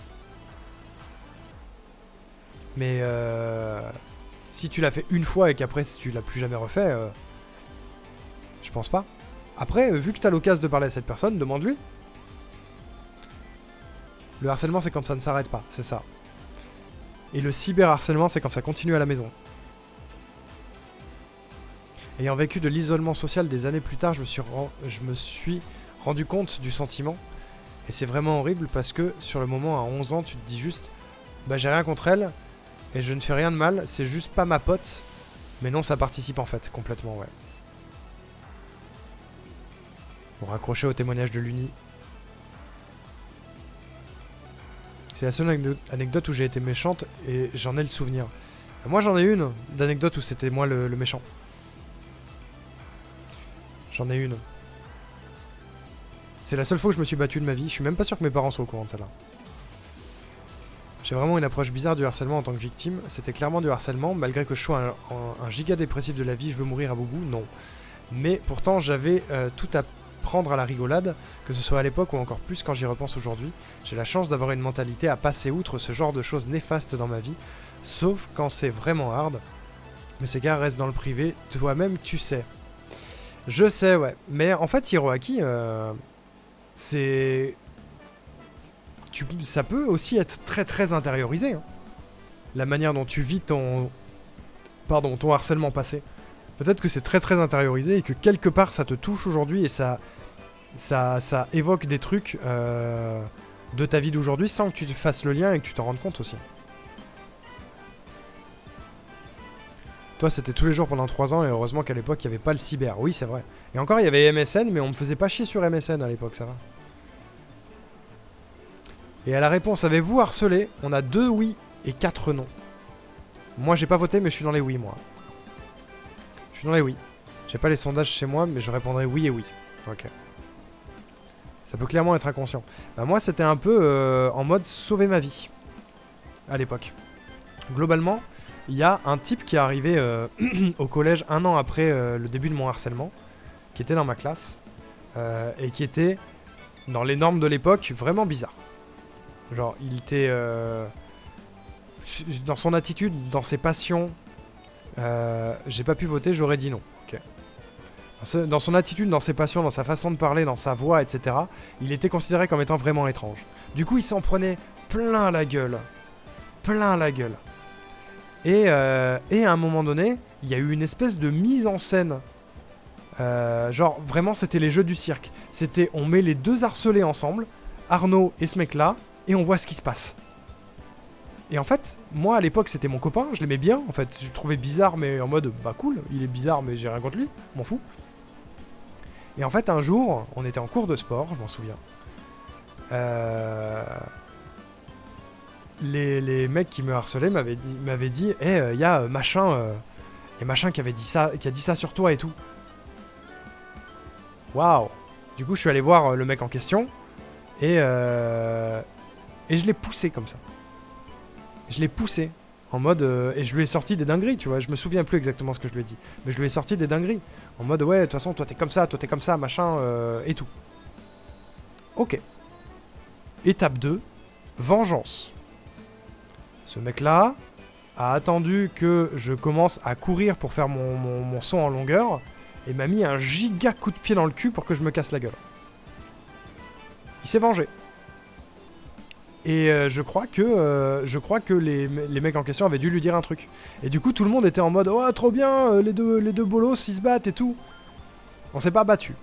Mais si tu l'as fait une fois et qu'après tu l'as plus jamais refait, je pense pas. Après, vu que t'as l'occasion de parler à cette personne, demande-lui. Le harcèlement c'est quand ça ne s'arrête pas, c'est ça. Et le cyberharcèlement c'est quand ça continue à la maison. Ayant vécu de l'isolement social des années plus tard, je me suis rendu compte du sentiment. Et c'est vraiment horrible parce que sur le moment, à 11 ans, tu te dis juste bah j'ai rien contre elle et je ne fais rien de mal, c'est juste pas ma pote. Mais non, ça participe en fait, complètement, ouais. Pour raccrocher au témoignage de l'Uni. C'est la seule anecdote où j'ai été méchante et j'en ai le souvenir. Moi j'en ai une d'anecdote où c'était moi le méchant. J'en ai une. C'est la seule fois où je me suis battu de ma vie. Je suis même pas sûr que mes parents soient au courant de celle-là. J'ai vraiment une approche bizarre du harcèlement en tant que victime. C'était clairement du harcèlement, malgré que je sois un giga dépressif de la vie, je veux mourir à bout, non. Mais pourtant, j'avais tout à prendre à la rigolade, que ce soit à l'époque ou encore plus quand j'y repense aujourd'hui. J'ai la chance d'avoir une mentalité à passer outre ce genre de choses néfastes dans ma vie, sauf quand c'est vraiment hard. Mais ces gars restent dans le privé, toi-même tu sais. Je sais, ouais. Mais en fait, Hiroaki, c'est... ça peut aussi être très très intériorisé. Hein. La manière dont tu vis ton harcèlement passé. Peut-être que c'est très très intériorisé et que quelque part ça te touche aujourd'hui et ça évoque des trucs de ta vie d'aujourd'hui sans que tu te fasses le lien et que tu t'en rendes compte aussi. Toi, c'était tous les jours pendant 3 ans et heureusement qu'à l'époque il n'y avait pas le cyber. Oui, c'est vrai. Et encore, il y avait MSN, mais on me faisait pas chier sur MSN à l'époque, ça va. Et à la réponse, avez-vous harcelé? On a 2 oui et 4 non. Moi, j'ai pas voté, mais je suis dans les oui, moi. Je suis dans les oui. J'ai pas les sondages chez moi, mais je répondrai oui et oui. Ok. Ça peut clairement être inconscient. Bah moi, c'était un peu en mode sauver ma vie. À l'époque. Globalement, il y a un type qui est arrivé au collège 1 an après le début de mon harcèlement, qui était dans ma classe, et qui était, dans les normes de l'époque, vraiment bizarre. Genre, il était... dans son attitude, dans ses passions, j'ai pas pu voter, j'aurais dit non. Okay. Dans son attitude, dans ses passions, dans sa façon de parler, dans sa voix, etc., il était considéré comme étant vraiment étrange. Du coup, il s'en prenait plein la gueule. Plein la gueule. Et à un moment donné, il y a eu une espèce de mise en scène. Genre, vraiment, c'était les jeux du cirque. C'était, on met les 2 harcelés ensemble, Arnaud et ce mec-là, et on voit ce qui se passe. Et en fait, moi à l'époque c'était mon copain, je l'aimais bien, en fait, je le trouvais bizarre mais en mode bah cool, il est bizarre mais j'ai rien contre lui, m'en fous. Et en fait un jour, on était en cours de sport, je m'en souviens. Les mecs qui me harcelaient m'avaient dit il y a machin qui avait dit ça, qui a dit ça sur toi et tout. Waouh. Du coup je suis allé voir le mec en question et je l'ai poussé comme ça. Je l'ai poussé en mode et je lui ai sorti des dingueries, tu vois. Je me souviens plus exactement ce que je lui ai dit, mais je lui ai sorti des dingueries en mode ouais, de toute façon, toi t'es comme ça, machin et tout. Ok. Étape 2, vengeance. Ce mec-là a attendu que je commence à courir pour faire mon saut en longueur et m'a mis un giga coup de pied dans le cul pour que je me casse la gueule. Il s'est vengé. Et je crois que les mecs en question avaient dû lui dire un truc. Et du coup, tout le monde était en mode « Oh, trop bien, les deux bolos, ils se battent et tout. » On s'est pas battu.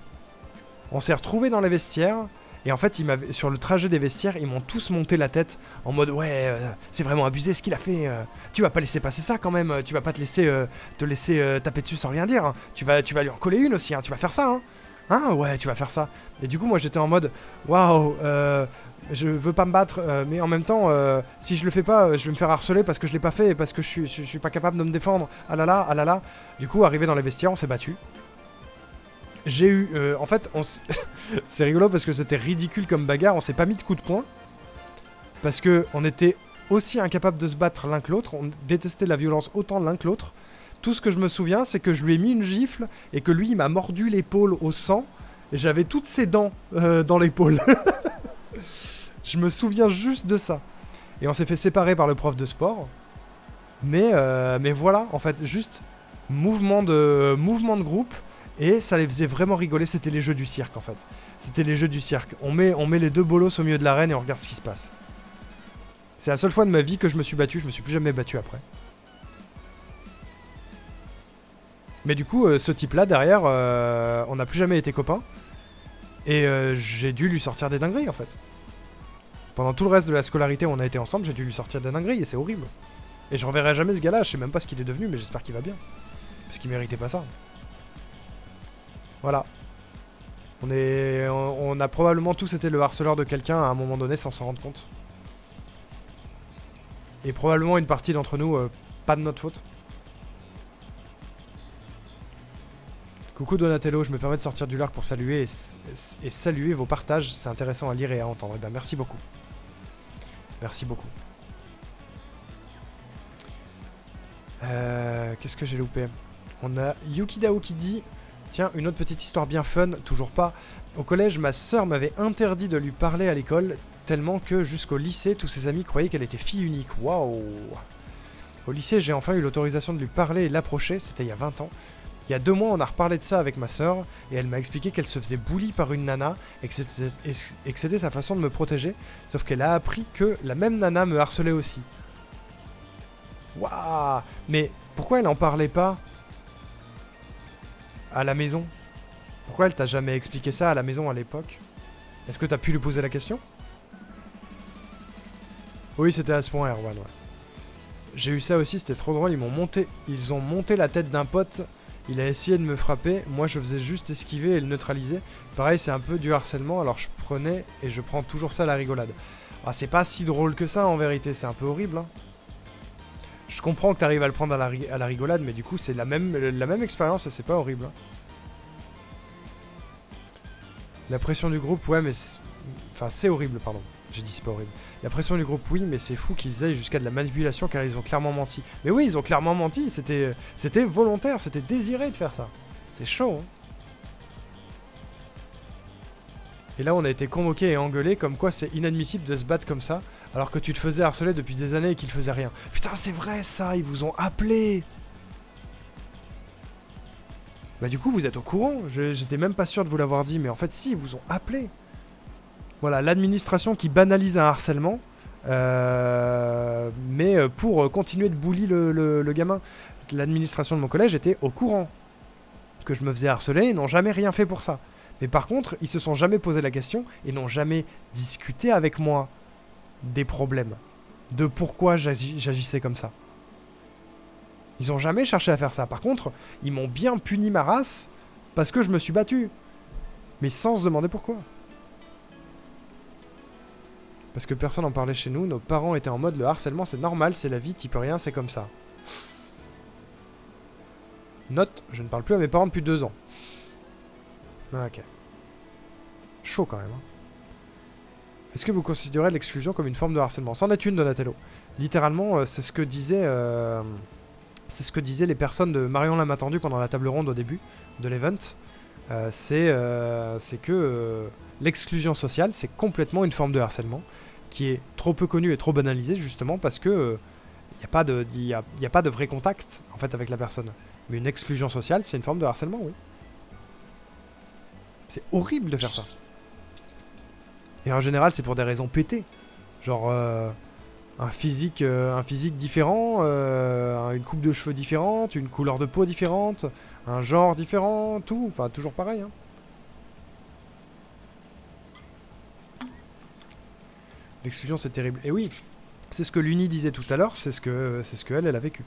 On s'est retrouvés dans les vestiaires. Et en fait, sur le trajet des vestiaires, ils m'ont tous monté la tête en mode « Ouais, c'est vraiment abusé ce qu'il a fait. Tu vas pas laisser passer ça quand même. Tu vas pas te laisser taper dessus sans rien dire. Hein. Tu vas lui en coller une aussi. Hein. Tu vas faire ça. Hein. Hein, ouais, tu vas faire ça. » Et du coup, moi, j'étais en mode « Waouh, je veux pas me battre, mais en même temps, si je le fais pas, je vais me faire harceler parce que je l'ai pas fait et parce que je suis pas capable de me défendre. Ah là là, ah là là. » Du coup, arrivé dans les vestiaires, on s'est battu. J'ai eu... en fait, c'est rigolo parce que c'était ridicule comme bagarre. On s'est pas mis de coups de poing. Parce que on était aussi incapables de se battre l'un que l'autre. On détestait la violence autant l'un que l'autre. Tout ce que je me souviens, c'est que je lui ai mis une gifle et que lui, il m'a mordu l'épaule au sang. Et j'avais toutes ses dents dans l'épaule. Je me souviens juste de ça. Et on s'est fait séparer par le prof de sport. Mais voilà, en fait, juste mouvement de groupe. Et ça les faisait vraiment rigoler. C'était les jeux du cirque, en fait. C'était les jeux du cirque. On met les 2 bolos au milieu de l'arène et on regarde ce qui se passe. C'est la seule fois de ma vie que je me suis battu. Je me suis plus jamais battu après. Mais du coup, ce type-là, derrière, on n'a plus jamais été copains. Et j'ai dû lui sortir des dingueries, en fait. Pendant tout le reste de la scolarité où on a été ensemble, j'ai dû lui sortir des dingueries et c'est horrible. Et je reverrai jamais ce gars-là, je sais même pas ce qu'il est devenu, mais j'espère qu'il va bien. Parce qu'il méritait pas ça. Voilà. On a probablement tous été le harceleur de quelqu'un à un moment donné sans s'en rendre compte. Et probablement une partie d'entre nous, pas de notre faute. Coucou Donatello, je me permets de sortir du lurk pour saluer et saluer vos partages. C'est intéressant à lire et à entendre. Eh ben, merci beaucoup. Merci beaucoup. Qu'est-ce que j'ai loupé? On a Yukidao qui dit... Tiens, une autre petite histoire bien fun, toujours pas. Au collège, ma sœur m'avait interdit de lui parler à l'école, tellement que jusqu'au lycée, tous ses amis croyaient qu'elle était fille unique. Waouh! Au lycée, j'ai enfin eu l'autorisation de lui parler et l'approcher, c'était il y a 20 ans. Il y a 2 mois, on a reparlé de ça avec ma sœur, et elle m'a expliqué qu'elle se faisait bully par une nana, et que c'était sa façon de me protéger, sauf qu'elle a appris que la même nana me harcelait aussi. Waouh! Mais pourquoi elle en parlait pas à la maison? Pourquoi elle t'a jamais expliqué ça à la maison à l'époque? Est-ce que t'as pu lui poser la question? Oui, c'était à ce point, Erwan, ouais. J'ai eu ça aussi, c'était trop drôle, ils ont monté la tête d'un pote, il a essayé de me frapper, moi je faisais juste esquiver et le neutraliser. Pareil, c'est un peu du harcèlement, alors je prenais et je prends toujours ça à la rigolade. Ah, c'est pas si drôle que ça en vérité, c'est un peu horrible, hein. Je comprends que t'arrives à le prendre à la rigolade, mais du coup c'est la même expérience et c'est pas horrible, hein. La pression du groupe, ouais, mais... Enfin, c'est horrible, pardon. J'ai dit c'est pas horrible. La pression du groupe, oui, mais c'est fou qu'ils aillent jusqu'à de la manipulation car ils ont clairement menti. Mais oui, ils ont clairement menti, c'était volontaire, c'était désiré de faire ça. C'est chaud, hein. Et là, on a été convoqués et engueulés comme quoi c'est inadmissible de se battre comme ça, alors que tu te faisais harceler depuis des années et qu'ils faisaient rien. Putain, c'est vrai ça, ils vous ont appelé. Bah du coup, vous êtes au courant, j'étais même pas sûr de vous l'avoir dit, mais en fait, si, ils vous ont appelé. Voilà, l'administration qui banalise un harcèlement, mais pour continuer de bully le gamin. L'administration de mon collège était au courant que je me faisais harceler et n'ont jamais rien fait pour ça. Mais par contre, ils se sont jamais posé la question et n'ont jamais discuté avec moi des problèmes, de pourquoi j'agissais comme ça. Ils ont jamais cherché à faire ça. Par contre, ils m'ont bien puni ma race parce que je me suis battu. Mais sans se demander pourquoi. Parce que personne n'en parlait chez nous, nos parents étaient en mode le harcèlement c'est normal, c'est la vie, t'y peux rien, c'est comme ça. Note, je ne parle plus à mes parents depuis 2 ans. Ah, ok. Chaud quand même. Hein. Est-ce que vous considérez l'exclusion comme une forme de harcèlement? C'en est une, Donatello. Littéralement, c'est ce que disaient les personnes de Marion l'a attendu pendant la table ronde au début de l'event. C'est que l'exclusion sociale, c'est complètement une forme de harcèlement qui est trop peu connue et trop banalisée justement parce que y a pas de vrai contact en fait avec la personne. Mais une exclusion sociale, c'est une forme de harcèlement, oui. C'est horrible de faire ça. Et en général, c'est pour des raisons pétées. Genre un physique différent, une coupe de cheveux différente, une couleur de peau différente, un genre différent, tout. Enfin, toujours pareil. Hein. L'exclusion, c'est terrible. Et oui, c'est ce que Luni disait tout à l'heure, c'est ce que elle a vécu.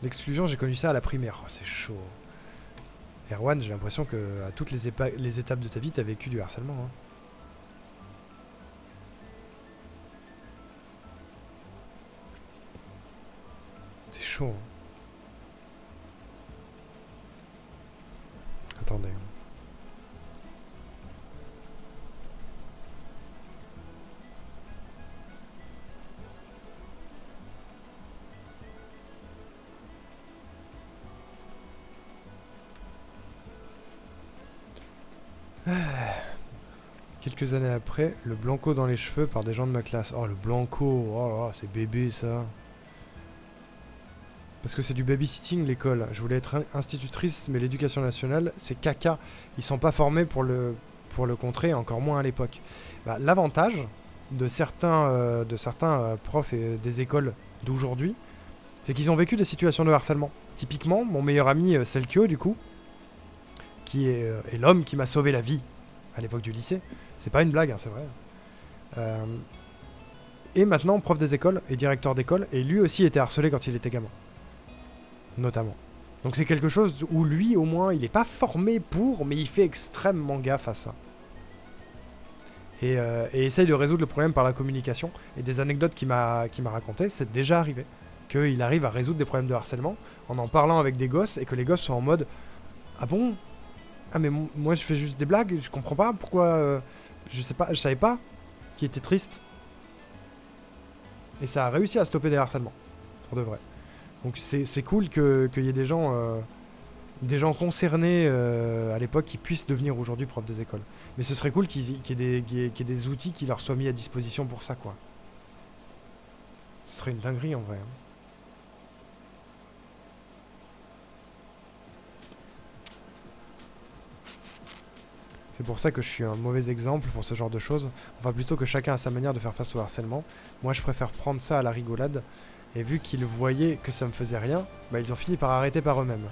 L'exclusion, j'ai connu ça à la primaire. Oh, c'est chaud. Erwan, j'ai l'impression que à toutes les étapes de ta vie, t'as vécu du harcèlement. Hein. C'est chaud. Hein. Attendez. Quelques années après, le blanco dans les cheveux par des gens de ma classe. Oh, le blanco, oh, c'est bébé ça. Parce que c'est du babysitting l'école. Je voulais être institutrice, mais l'éducation nationale, c'est caca. Ils sont pas formés pour le contrer, encore moins à l'époque. Bah, l'avantage de certains profs et des écoles d'aujourd'hui, c'est qu'ils ont vécu des situations de harcèlement. Typiquement, mon meilleur ami Selkio, du coup, qui est l'homme qui m'a sauvé la vie à l'époque du lycée. C'est pas une blague, hein, c'est vrai. Et maintenant, prof des écoles et directeur d'école, et lui aussi était harcelé quand il était gamin. Notamment. Donc c'est quelque chose où lui, au moins, il est pas formé pour, mais il fait extrêmement gaffe à ça. Et essaye de résoudre le problème par la communication. Et des anecdotes qu'il m'a racontées, c'est déjà arrivé. Qu'il arrive à résoudre des problèmes de harcèlement en parlant avec des gosses, et que les gosses sont en mode Ah bon? Ah mais moi je fais juste des blagues, je comprends pas pourquoi... je sais pas, je savais pas qui était triste. Et ça a réussi à stopper des harcèlements. Pour de vrai. Donc c'est cool qu'il y ait des gens concernés à l'époque qui puissent devenir aujourd'hui profs des écoles. Mais ce serait cool qu'il y ait des outils qui leur soient mis à disposition pour ça, quoi. Ce serait une dinguerie en vrai. C'est pour ça que je suis un mauvais exemple pour ce genre de choses. Enfin, plutôt que chacun a sa manière de faire face au harcèlement, moi je préfère prendre ça à la rigolade. Et vu qu'ils voyaient que ça me faisait rien, bah ils ont fini par arrêter par eux-mêmes.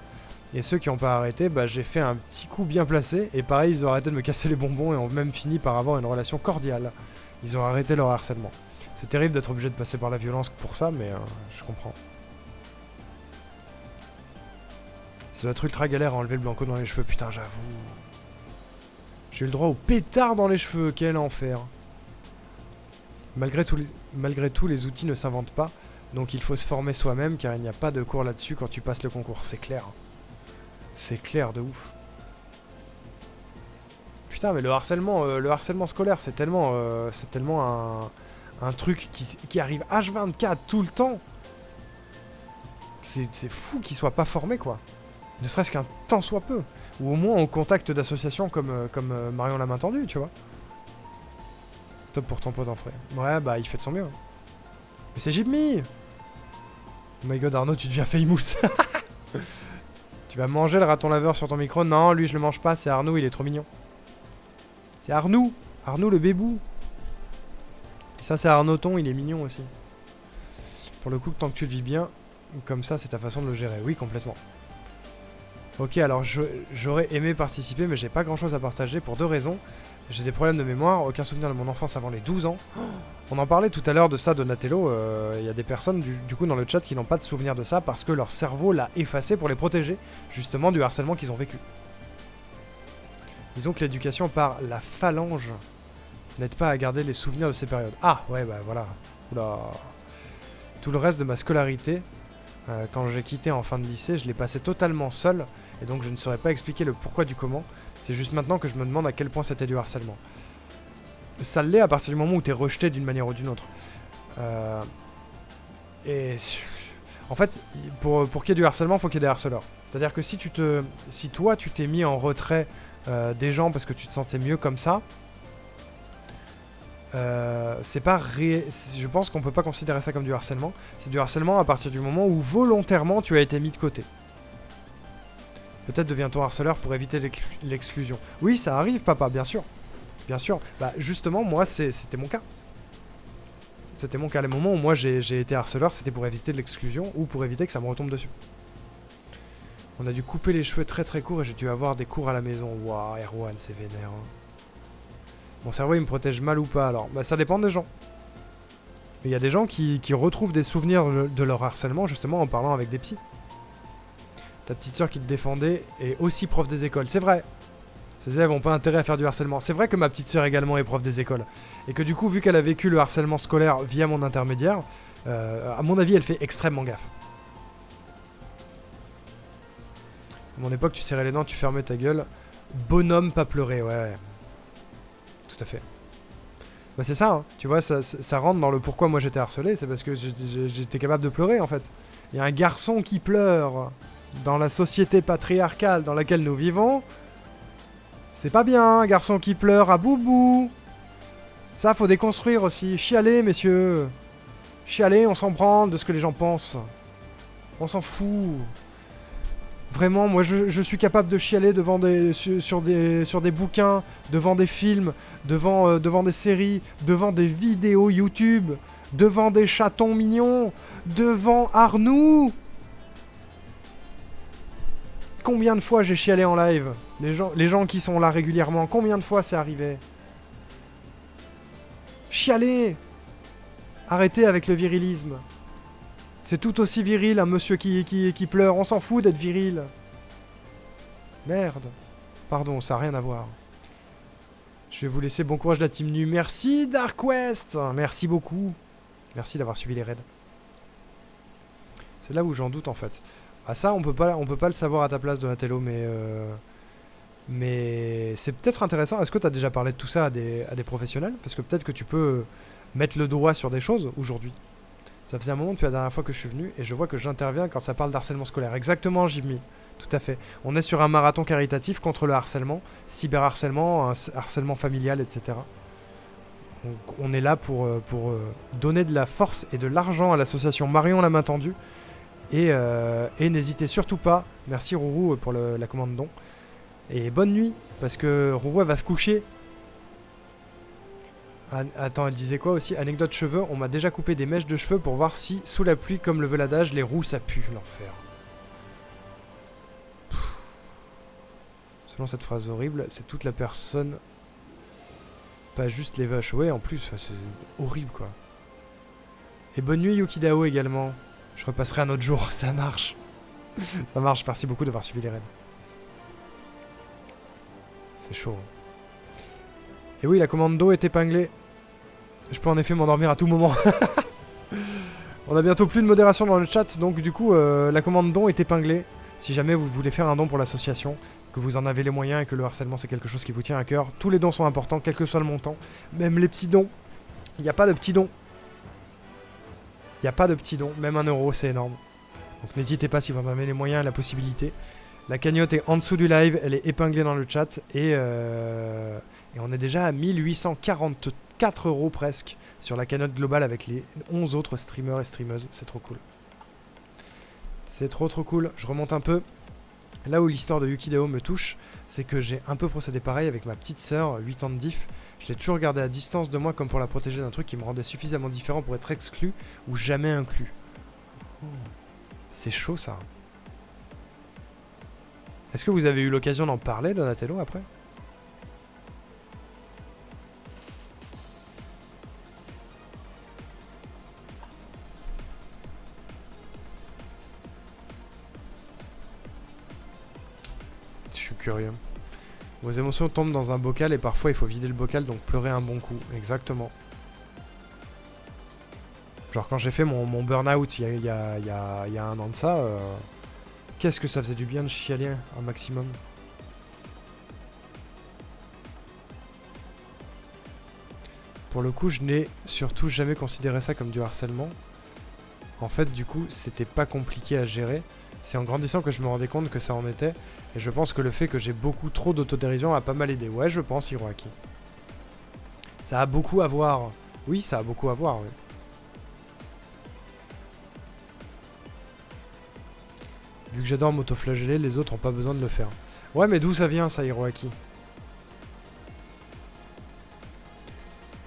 Et ceux qui n'ont pas arrêté, bah j'ai fait un petit coup bien placé. Et pareil, ils ont arrêté de me casser les bonbons et ont même fini par avoir une relation cordiale. Ils ont arrêté leur harcèlement. C'est terrible d'être obligé de passer par la violence pour ça, mais je comprends. Ça doit être ultra galère à enlever le blanco dans les cheveux, putain, j'avoue. J'ai eu le droit au pétard dans les cheveux, quel enfer. Malgré tout, les outils ne s'inventent pas, donc il faut se former soi-même, car il n'y a pas de cours là-dessus quand tu passes le concours, c'est clair. C'est clair de ouf. Putain, mais le harcèlement scolaire, c'est tellement un truc qui arrive H24 tout le temps. C'est fou qu'il soit pas formé, quoi. Ne serait-ce qu'un tant soit peu. Ou au moins au contact d'associations comme Marion l'a main tendue, tu vois. Top pour ton pote en frais. Ouais, bah il fait de son mieux. Mais c'est Jimmy! Oh my god, Arnaud, tu deviens famous. Tu vas manger le raton laveur sur ton micro? Non, lui je le mange pas, c'est Arnaud, il est trop mignon. C'est Arnaud! Arnaud le bébou! Et ça c'est Arnaudton, il est mignon aussi. Pour le coup, tant que tu le vis bien, comme ça c'est ta façon de le gérer. Oui, complètement. Ok, alors j'aurais aimé participer, mais j'ai pas grand chose à partager pour deux raisons. J'ai des problèmes de mémoire, aucun souvenir de mon enfance avant les 12 ans. On en parlait tout à l'heure de ça, Donatello. Il y a des personnes du coup dans le chat qui n'ont pas de souvenir de ça parce que leur cerveau l'a effacé pour les protéger, justement du harcèlement qu'ils ont vécu. Disons que l'éducation par la phalange n'aide pas à garder les souvenirs de ces périodes. Ah, ouais, bah voilà. Oula. Tout le reste de ma scolarité, quand j'ai quitté en fin de lycée, je l'ai passé totalement seul, et donc je ne saurais pas expliquer le pourquoi du comment. C'est juste maintenant que je me demande à quel point c'était du harcèlement. Ça l'est à partir du moment où t'es rejeté d'une manière ou d'une autre. Et en fait, pour qu'il y ait du harcèlement, il faut qu'il y ait des harceleurs. C'est-à-dire que si toi tu t'es mis en retrait des gens parce que tu te sentais mieux comme ça, c'est pas je pense qu'on peut pas considérer ça comme du harcèlement. C'est du harcèlement à partir du moment où volontairement tu as été mis de côté. Peut-être devient-on harceleur pour éviter l'exclusion. Oui, ça arrive, papa, bien sûr. Bien sûr. Bah, justement, moi, c'était mon cas. C'était mon cas. Les moments où moi, j'ai été harceleur, c'était pour éviter l'exclusion ou pour éviter que ça me retombe dessus. On a dû couper les cheveux très très courts et j'ai dû avoir des cours à la maison. Waouh, Erwan, c'est vénère. Hein. Mon cerveau, il me protège mal ou pas, alors? Bah, ça dépend des gens. Il y a des gens qui retrouvent des souvenirs de leur harcèlement, justement, en parlant avec des psys. Ta petite sœur qui te défendait est aussi prof des écoles. C'est vrai. Ces élèves n'ont pas intérêt à faire du harcèlement. C'est vrai que ma petite sœur également est prof des écoles. Et que du coup, vu qu'elle a vécu le harcèlement scolaire via mon intermédiaire, à mon avis, elle fait extrêmement gaffe. À mon époque, tu serrais les dents, tu fermais ta gueule. Bonhomme, pas pleurer, ouais. Tout à fait. Bah c'est ça, hein. Tu vois, ça rentre dans le pourquoi moi j'étais harcelé. C'est parce que j'étais capable de pleurer, en fait. Il y a un garçon qui pleure dans la société patriarcale dans laquelle nous vivons. C'est pas bien, un garçon qui pleure à boubou. Ça, faut déconstruire aussi. Chialer, messieurs. Chialer, on s'en branle de ce que les gens pensent. On s'en fout. Vraiment, moi, je suis capable de chialer devant sur des bouquins, devant des films, devant des séries, devant des vidéos YouTube, devant des chatons mignons, devant Arnoux. Combien de fois j'ai chialé en live? Les gens qui sont là régulièrement, combien de fois c'est arrivé? Chialer! Arrêtez avec le virilisme. C'est tout aussi viril un monsieur qui pleure, on s'en fout d'être viril. Merde. Pardon, ça n'a rien à voir. Je vais vous laisser, bon courage la team nue. Merci Dark West! Merci beaucoup. Merci d'avoir suivi les raids. C'est là où j'en doute en fait. Ah ça, on peut pas le savoir à ta place, Donatello, mais c'est peut-être intéressant. Est-ce que tu as déjà parlé de tout ça à des professionnels? Parce que peut-être que tu peux mettre le doigt sur des choses aujourd'hui. Ça faisait un moment depuis la dernière fois que je suis venu et je vois que j'interviens quand ça parle d'harcèlement scolaire. Exactement, Jimmy. Tout à fait. On est sur un marathon caritatif contre le harcèlement, cyberharcèlement, harcèlement familial, etc. Donc, on est là pour donner de la force et de l'argent à l'association Marion la main tendue. Et n'hésitez surtout pas. Merci Rourou pour la commande don. Et bonne nuit, parce que Rourou elle va se coucher. Attends, elle disait quoi aussi? Anecdote cheveux, on m'a déjà coupé des mèches de cheveux pour voir si, sous la pluie, comme le veut l'adage, les roues ça pue. L'enfer. Selon cette phrase horrible, c'est toute la personne, pas juste les vaches. Ouais, en plus, c'est horrible quoi. Et bonne nuit Yukidao également. Je repasserai un autre jour, ça marche. Ça marche, merci beaucoup d'avoir suivi les raids. C'est chaud. Et oui, la commande d'eau est épinglée. Je peux en effet m'endormir à tout moment. On a bientôt plus de modération dans le chat, donc du coup, la commande don est épinglée. Si jamais vous voulez faire un don pour l'association, que vous en avez les moyens et que le harcèlement c'est quelque chose qui vous tient à cœur, tous les dons sont importants, quel que soit le montant. Même les petits dons. Il n'y a pas de petits dons. Il n'y a pas de petits dons. Même 1 euro, c'est énorme. Donc n'hésitez pas si vous en avez les moyens et la possibilité. La cagnotte est en dessous du live, elle est épinglée dans le chat. Et on est déjà à 1844 euros presque sur la cagnotte globale avec les 11 autres streamers et streameuses. C'est trop cool. C'est trop cool. Je remonte un peu. Là où l'histoire de Yukidao me touche, c'est que j'ai un peu procédé pareil avec ma petite sœur, 8 ans de diff. Je l'ai toujours gardée à distance de moi comme pour la protéger d'un truc qui me rendait suffisamment différent pour être exclu ou jamais inclus. Oh. C'est chaud ça. Est-ce que vous avez eu l'occasion d'en parler, Donatello, après? Je suis curieux. Vos émotions tombent dans un bocal et parfois il faut vider le bocal, donc pleurer un bon coup. Exactement. Genre quand j'ai fait mon burn-out il y a 1 an de ça, qu'est-ce que ça faisait du bien de chialer un maximum. Pour le coup, je n'ai surtout jamais considéré ça comme du harcèlement. En fait, du coup, c'était pas compliqué à gérer. C'est en grandissant que je me rendais compte que ça en était. Et je pense que le fait que j'ai beaucoup trop d'autodérision a pas mal aidé. Ouais, je pense, Hiroaki. Ça a beaucoup à voir. Oui, ça a beaucoup à voir, oui. Vu que j'adore m'autoflageller, les autres ont pas besoin de le faire. Ouais, mais d'où ça vient, ça, Hiroaki?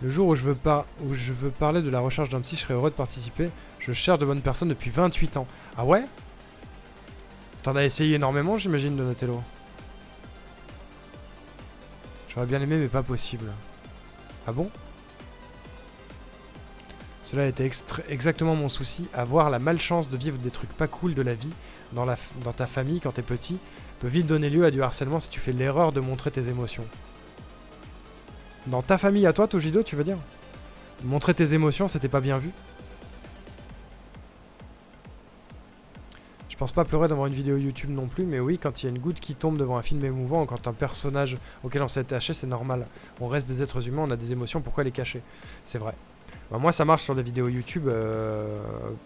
Le jour où je veux parler de la recherche d'un psy, je serais heureux de participer. Je cherche de bonnes personnes depuis 28 ans. Ah ouais? T'en as essayé énormément, j'imagine, Donatello. J'aurais bien aimé, mais pas possible. Ah bon? Cela a été exactement mon souci. Avoir la malchance de vivre des trucs pas cool de la vie dans ta famille quand t'es petit peut vite donner lieu à du harcèlement si tu fais l'erreur de montrer tes émotions. Dans ta famille à toi, Tojido, tu veux dire? Montrer tes émotions, c'était pas bien vu? Je pense pas pleurer devant une vidéo YouTube non plus, mais oui, quand il y a une goutte qui tombe devant un film émouvant, ou quand un personnage auquel on s'est attaché, c'est normal. On reste des êtres humains, on a des émotions, pourquoi les cacher? C'est vrai. Bah moi, ça marche sur des vidéos YouTube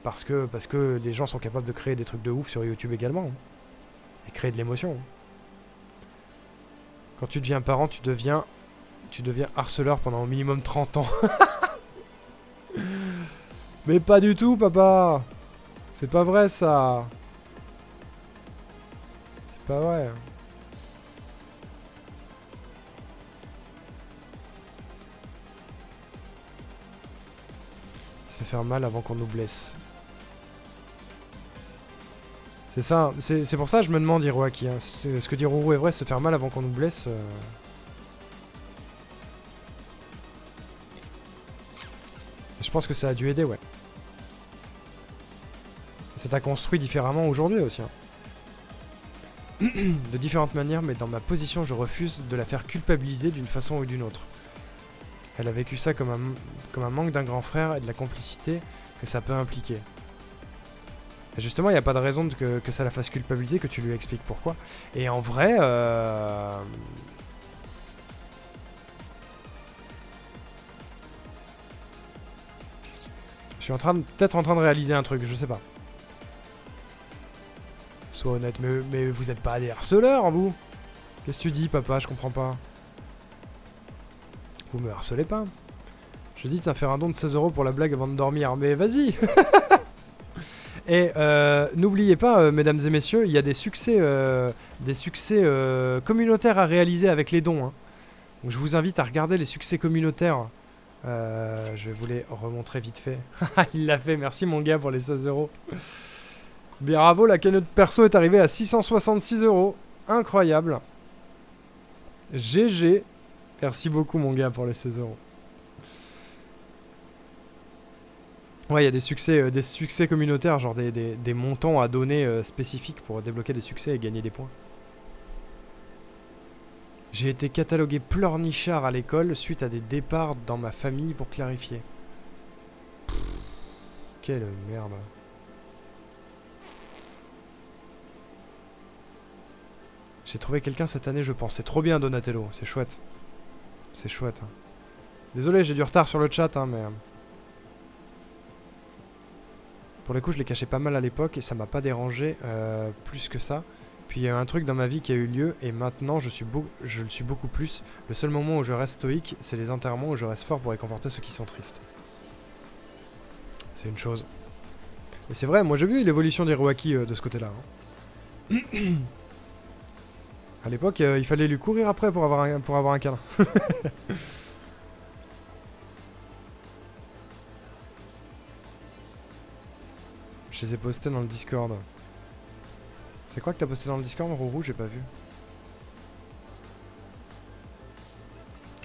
parce que les gens sont capables de créer des trucs de ouf sur YouTube également. Hein, et créer de l'émotion. Hein. Quand tu deviens parent, tu deviens harceleur pendant au minimum 30 ans. Mais pas du tout, papa. C'est pas vrai, ça. C'est pas vrai. Se faire mal avant qu'on nous blesse. C'est ça, c'est pour ça que je me demande, Hiroaki. Hein. Ce que dit Rourou est vrai, se faire mal avant qu'on nous blesse. Je pense que ça a dû aider, ouais. Ça t'a construit différemment aujourd'hui aussi. Hein. De différentes manières, mais dans ma position, je refuse de la faire culpabiliser d'une façon ou d'une autre. Elle a vécu ça comme un manque d'un grand frère et de la complicité que ça peut impliquer. Et justement, il n'y a pas de raison que ça la fasse culpabiliser, que tu lui expliques pourquoi. Et en vrai... Je suis peut-être en train de réaliser un truc, je sais pas. Sois honnête, mais vous êtes pas des harceleurs, vous? Qu'est-ce que tu dis, papa? Je comprends pas. Vous me harcelez pas. Je dis, tiens, faire un don de 16 € pour la blague avant de dormir. Mais vas-y. Et n'oubliez pas, mesdames et messieurs, il y a des succès communautaires à réaliser avec les dons. Hein. Donc je vous invite à regarder les succès communautaires. Je vais vous les remontrer vite fait. Il l'a fait, merci mon gars pour les 16 €. Bravo, la cagnotte perso est arrivée à 666 €. Incroyable. GG. Merci beaucoup mon gars pour les 16 €. Ouais, il y a des succès communautaires, genre des montants à donner spécifiques pour débloquer des succès et gagner des points. J'ai été catalogué pleurnichard à l'école suite à des départs dans ma famille pour clarifier. Pff, quelle merde. J'ai trouvé quelqu'un cette année, je pense. C'est trop bien, Donatello. C'est chouette. C'est chouette. Hein. Désolé, j'ai du retard sur le chat, hein, mais... Pour le coup, je l'ai caché pas mal à l'époque et ça m'a pas dérangé plus que ça. Puis il y a eu un truc dans ma vie qui a eu lieu et maintenant je le suis beaucoup plus. Le seul moment où je reste stoïque, c'est les enterrements où je reste fort pour réconforter ceux qui sont tristes. C'est une chose. Et c'est vrai, moi j'ai vu l'évolution d'Hiroaki de ce côté-là. Hein. À l'époque, il fallait lui courir après pour avoir un câlin. Je les ai postés dans le Discord. C'est quoi que t'as posté dans le Discord, Rourou? J'ai pas vu.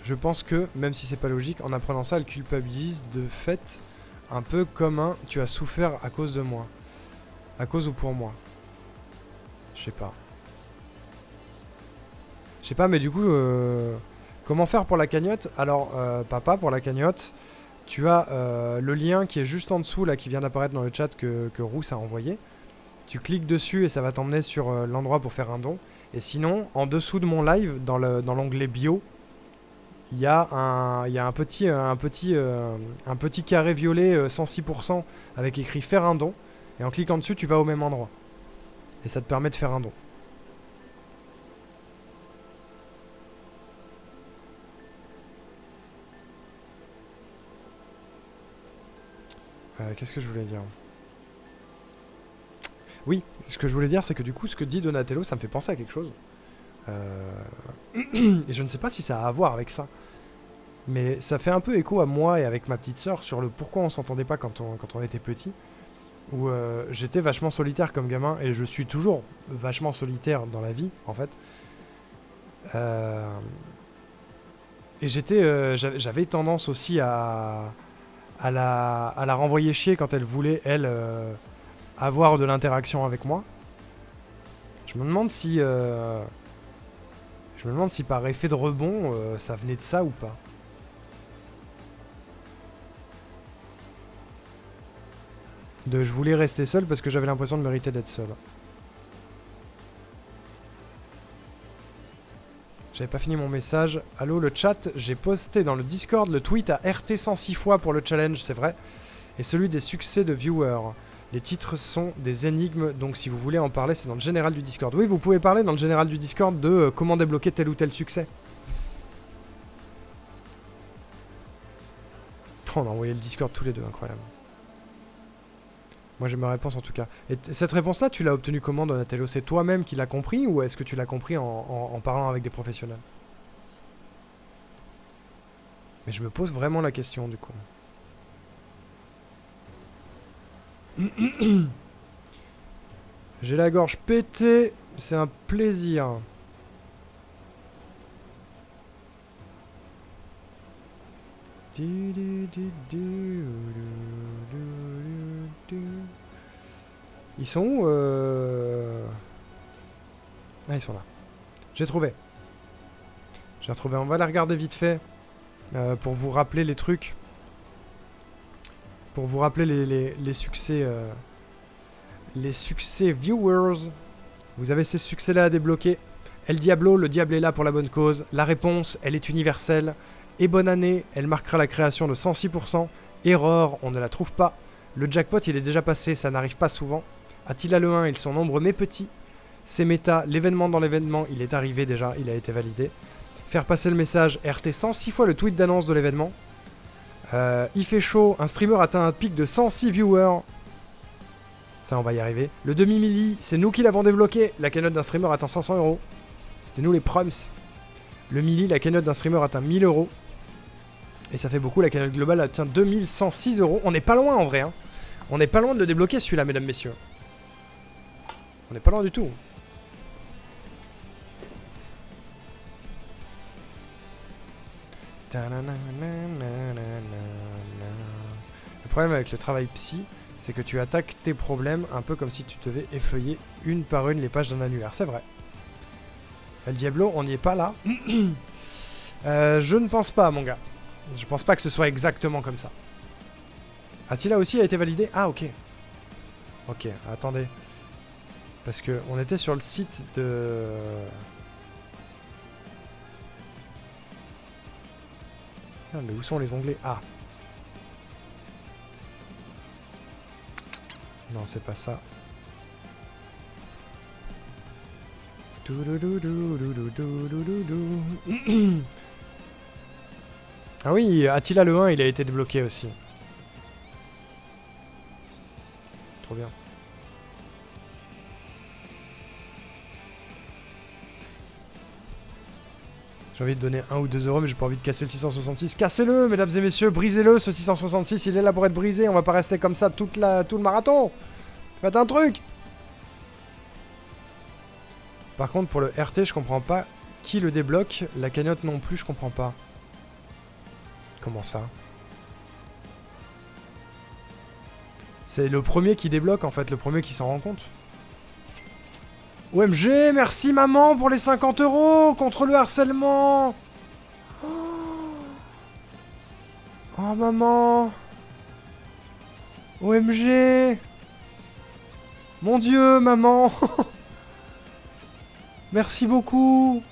Je pense que, même si c'est pas logique, en apprenant ça, elle culpabilise de fait un peu comme un « tu as souffert à cause de moi ». À cause ou pour moi. Je sais pas. Je sais pas, mais du coup, comment faire pour la cagnotte? Alors, papa, pour la cagnotte, tu as le lien qui est juste en dessous, là, qui vient d'apparaître dans le chat que Rousse a envoyé. Tu cliques dessus et ça va t'emmener sur l'endroit pour faire un don. Et sinon, en dessous de mon live, dans l'onglet bio, il y a un petit carré violet 106% avec écrit faire un don. Et en cliquant dessus, tu vas au même endroit. Et ça te permet de faire un don. Qu'est-ce que je voulais dire ? Oui, ce que je voulais dire, c'est que du coup, ce que dit Donatello, ça me fait penser à quelque chose. Et je ne sais pas si ça a à voir avec ça. Mais ça fait un peu écho à moi et avec ma petite sœur sur le pourquoi on s'entendait pas quand on était petit. Où j'étais vachement solitaire comme gamin, et je suis toujours vachement solitaire dans la vie, en fait. Et j'avais tendance aussi à la renvoyer chier quand elle voulait, elle... avoir de l'interaction avec moi. Je me demande si par effet de rebond ça venait de ça ou pas. Je voulais rester seul parce que j'avais l'impression de mériter d'être seul. J'avais pas fini mon message. Allô le chat, j'ai posté dans le Discord le tweet à RT 106 fois pour le challenge, c'est vrai. Et celui des succès de viewers. Les titres sont des énigmes, donc si vous voulez en parler, c'est dans le général du Discord. Oui, vous pouvez parler dans le général du Discord de comment débloquer tel ou tel succès. Oh, on a envoyé le Discord tous les deux, incroyable. Moi j'ai ma réponse en tout cas. Et cette réponse-là, tu l'as obtenue comment, Donatello? C'est toi-même qui l'as compris ou est-ce que tu l'as compris en parlant avec des professionnels? Mais je me pose vraiment la question du coup. J'ai la gorge pétée, c'est un plaisir. Ils sont où Ah, ils sont là. J'ai trouvé. J'ai retrouvé. On va la regarder vite fait pour vous rappeler les trucs. Pour vous rappeler les succès les succès viewers. Vous avez ces succès-là à débloquer. El Diablo, le diable est là pour la bonne cause. La réponse, elle est universelle. Et bonne année, elle marquera la création de 106%. Erreur, on ne la trouve pas. Le jackpot, il est déjà passé, ça n'arrive pas souvent. Attila le 1, ils sont nombreux mais petits. C'est méta, l'événement dans l'événement, il est arrivé déjà, il a été validé. Faire passer le message RT 106 fois le tweet d'annonce de l'événement. Il fait chaud, un streamer atteint un pic de 106 viewers. Ça, on va y arriver. Le demi-milli, c'est nous qui l'avons débloqué. La cagnotte d'un streamer atteint 500 €. C'était nous les proms. Le milli, la cagnotte d'un streamer atteint 1000 €. Et ça fait beaucoup, la cagnotte globale atteint 2106 €. On n'est pas loin en vrai. Hein. On n'est pas loin de le débloquer celui-là, mesdames, messieurs. On n'est pas loin du tout. Le problème avec le travail psy, c'est que tu attaques tes problèmes un peu comme si tu devais effeuiller une par une les pages d'un annuaire. C'est vrai. El Diablo, on n'y est pas là. Je ne pense pas, mon gars. Je pense pas que ce soit exactement comme ça. Attila aussi a été validé? Ah, ok. Ok, attendez. Parce que on était sur le site de... Ah, mais où sont les onglets? Ah. Non, c'est pas ça. Ah oui, Attila le 1, il a été débloqué aussi. Trop bien. J'ai envie de donner 1 ou 2 €, mais j'ai pas envie de casser le 666. Cassez-le, mesdames et messieurs, brisez-le, ce 666, il est là pour être brisé. On va pas rester comme ça tout le marathon. Faites un truc. Par contre, pour le RT, je comprends pas qui le débloque. La cagnotte non plus, je comprends pas. Comment ça? C'est le premier qui débloque, en fait, le premier qui s'en rend compte. OMG, merci maman pour les 50 € contre le harcèlement. Oh maman. OMG. Mon Dieu, maman. Merci beaucoup.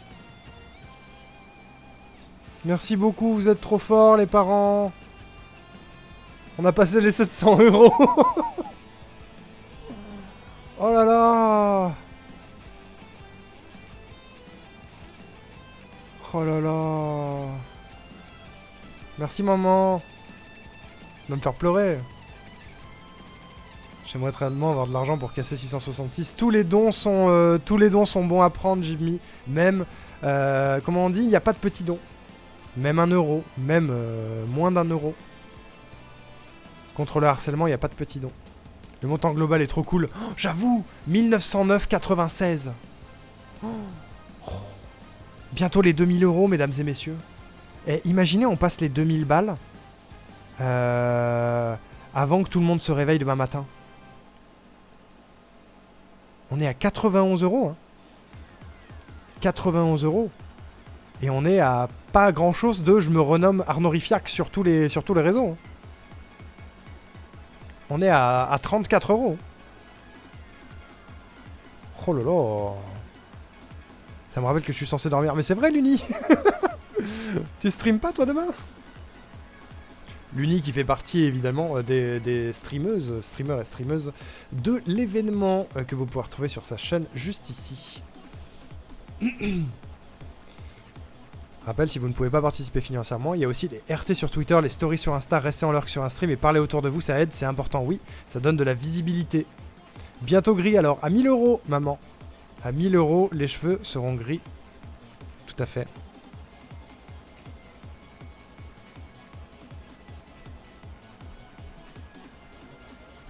Merci beaucoup, vous êtes trop forts les parents. On a passé les 700 €. Oh là là. Oh là là. Merci maman. De me faire pleurer. J'aimerais très bien avoir de l'argent pour casser 666. Tous les dons sont bons à prendre, Jimmy. Même, comment on dit, il n'y a pas de petits dons. Même 1 €, même moins d'1 €. Contre le harcèlement, il n'y a pas de petits dons. Le montant global est trop cool. Oh, j'avoue, 1909,96. Oh. Bientôt les 2000 €, mesdames et messieurs. Et imaginez, on passe les 2000 balles avant que tout le monde se réveille demain matin. On est à 91 €. Hein. 91 €. Et on est à pas grand chose de je me renomme Arnaud Rifiac sur tous les réseaux. Hein. On est à 34 €. Oh là là. Ça me rappelle que je suis censé dormir. Mais c'est vrai, Luni. Tu streames pas, toi, demain? Luni qui fait partie, évidemment, des streamers et streameuses de l'événement que vous pouvez retrouver sur sa chaîne juste ici. Rappel, si vous ne pouvez pas participer financièrement, il y a aussi les RT sur Twitter, les stories sur Insta, restez en lurk sur un stream et parler autour de vous, ça aide, c'est important, oui, ça donne de la visibilité. Bientôt gris alors, à 1000 €, maman. À 1000 €, les cheveux seront gris. Tout à fait.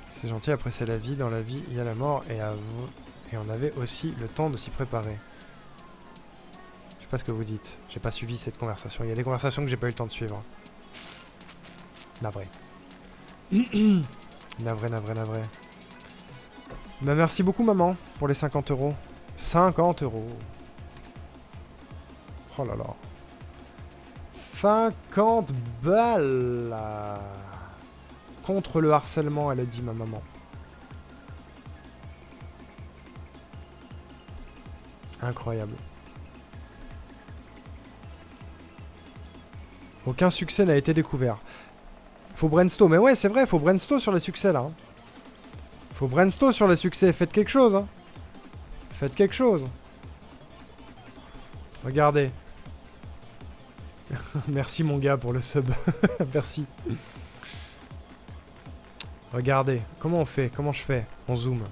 C'est gentil, après c'est la vie, dans la vie il y a la mort et on avait aussi le temps de s'y préparer. Je sais pas ce que vous dites, j'ai pas suivi cette conversation. Il y a des conversations que j'ai pas eu le temps de suivre. Navré. Navré. Bah merci beaucoup maman pour les 50 €. 50 €. Oh là là. 50 balles contre le harcèlement, elle a dit ma maman. Incroyable. Aucun succès n'a été découvert. Faut brainstorm. Mais ouais, c'est vrai, faut brainstorm sur les succès là. Hein. Faut brainstorm sur les succès. Faites quelque chose. Hein. Faites quelque chose. Regardez. Merci mon gars pour le sub. Merci. Regardez. Comment on fait? Comment je fais? On zoom.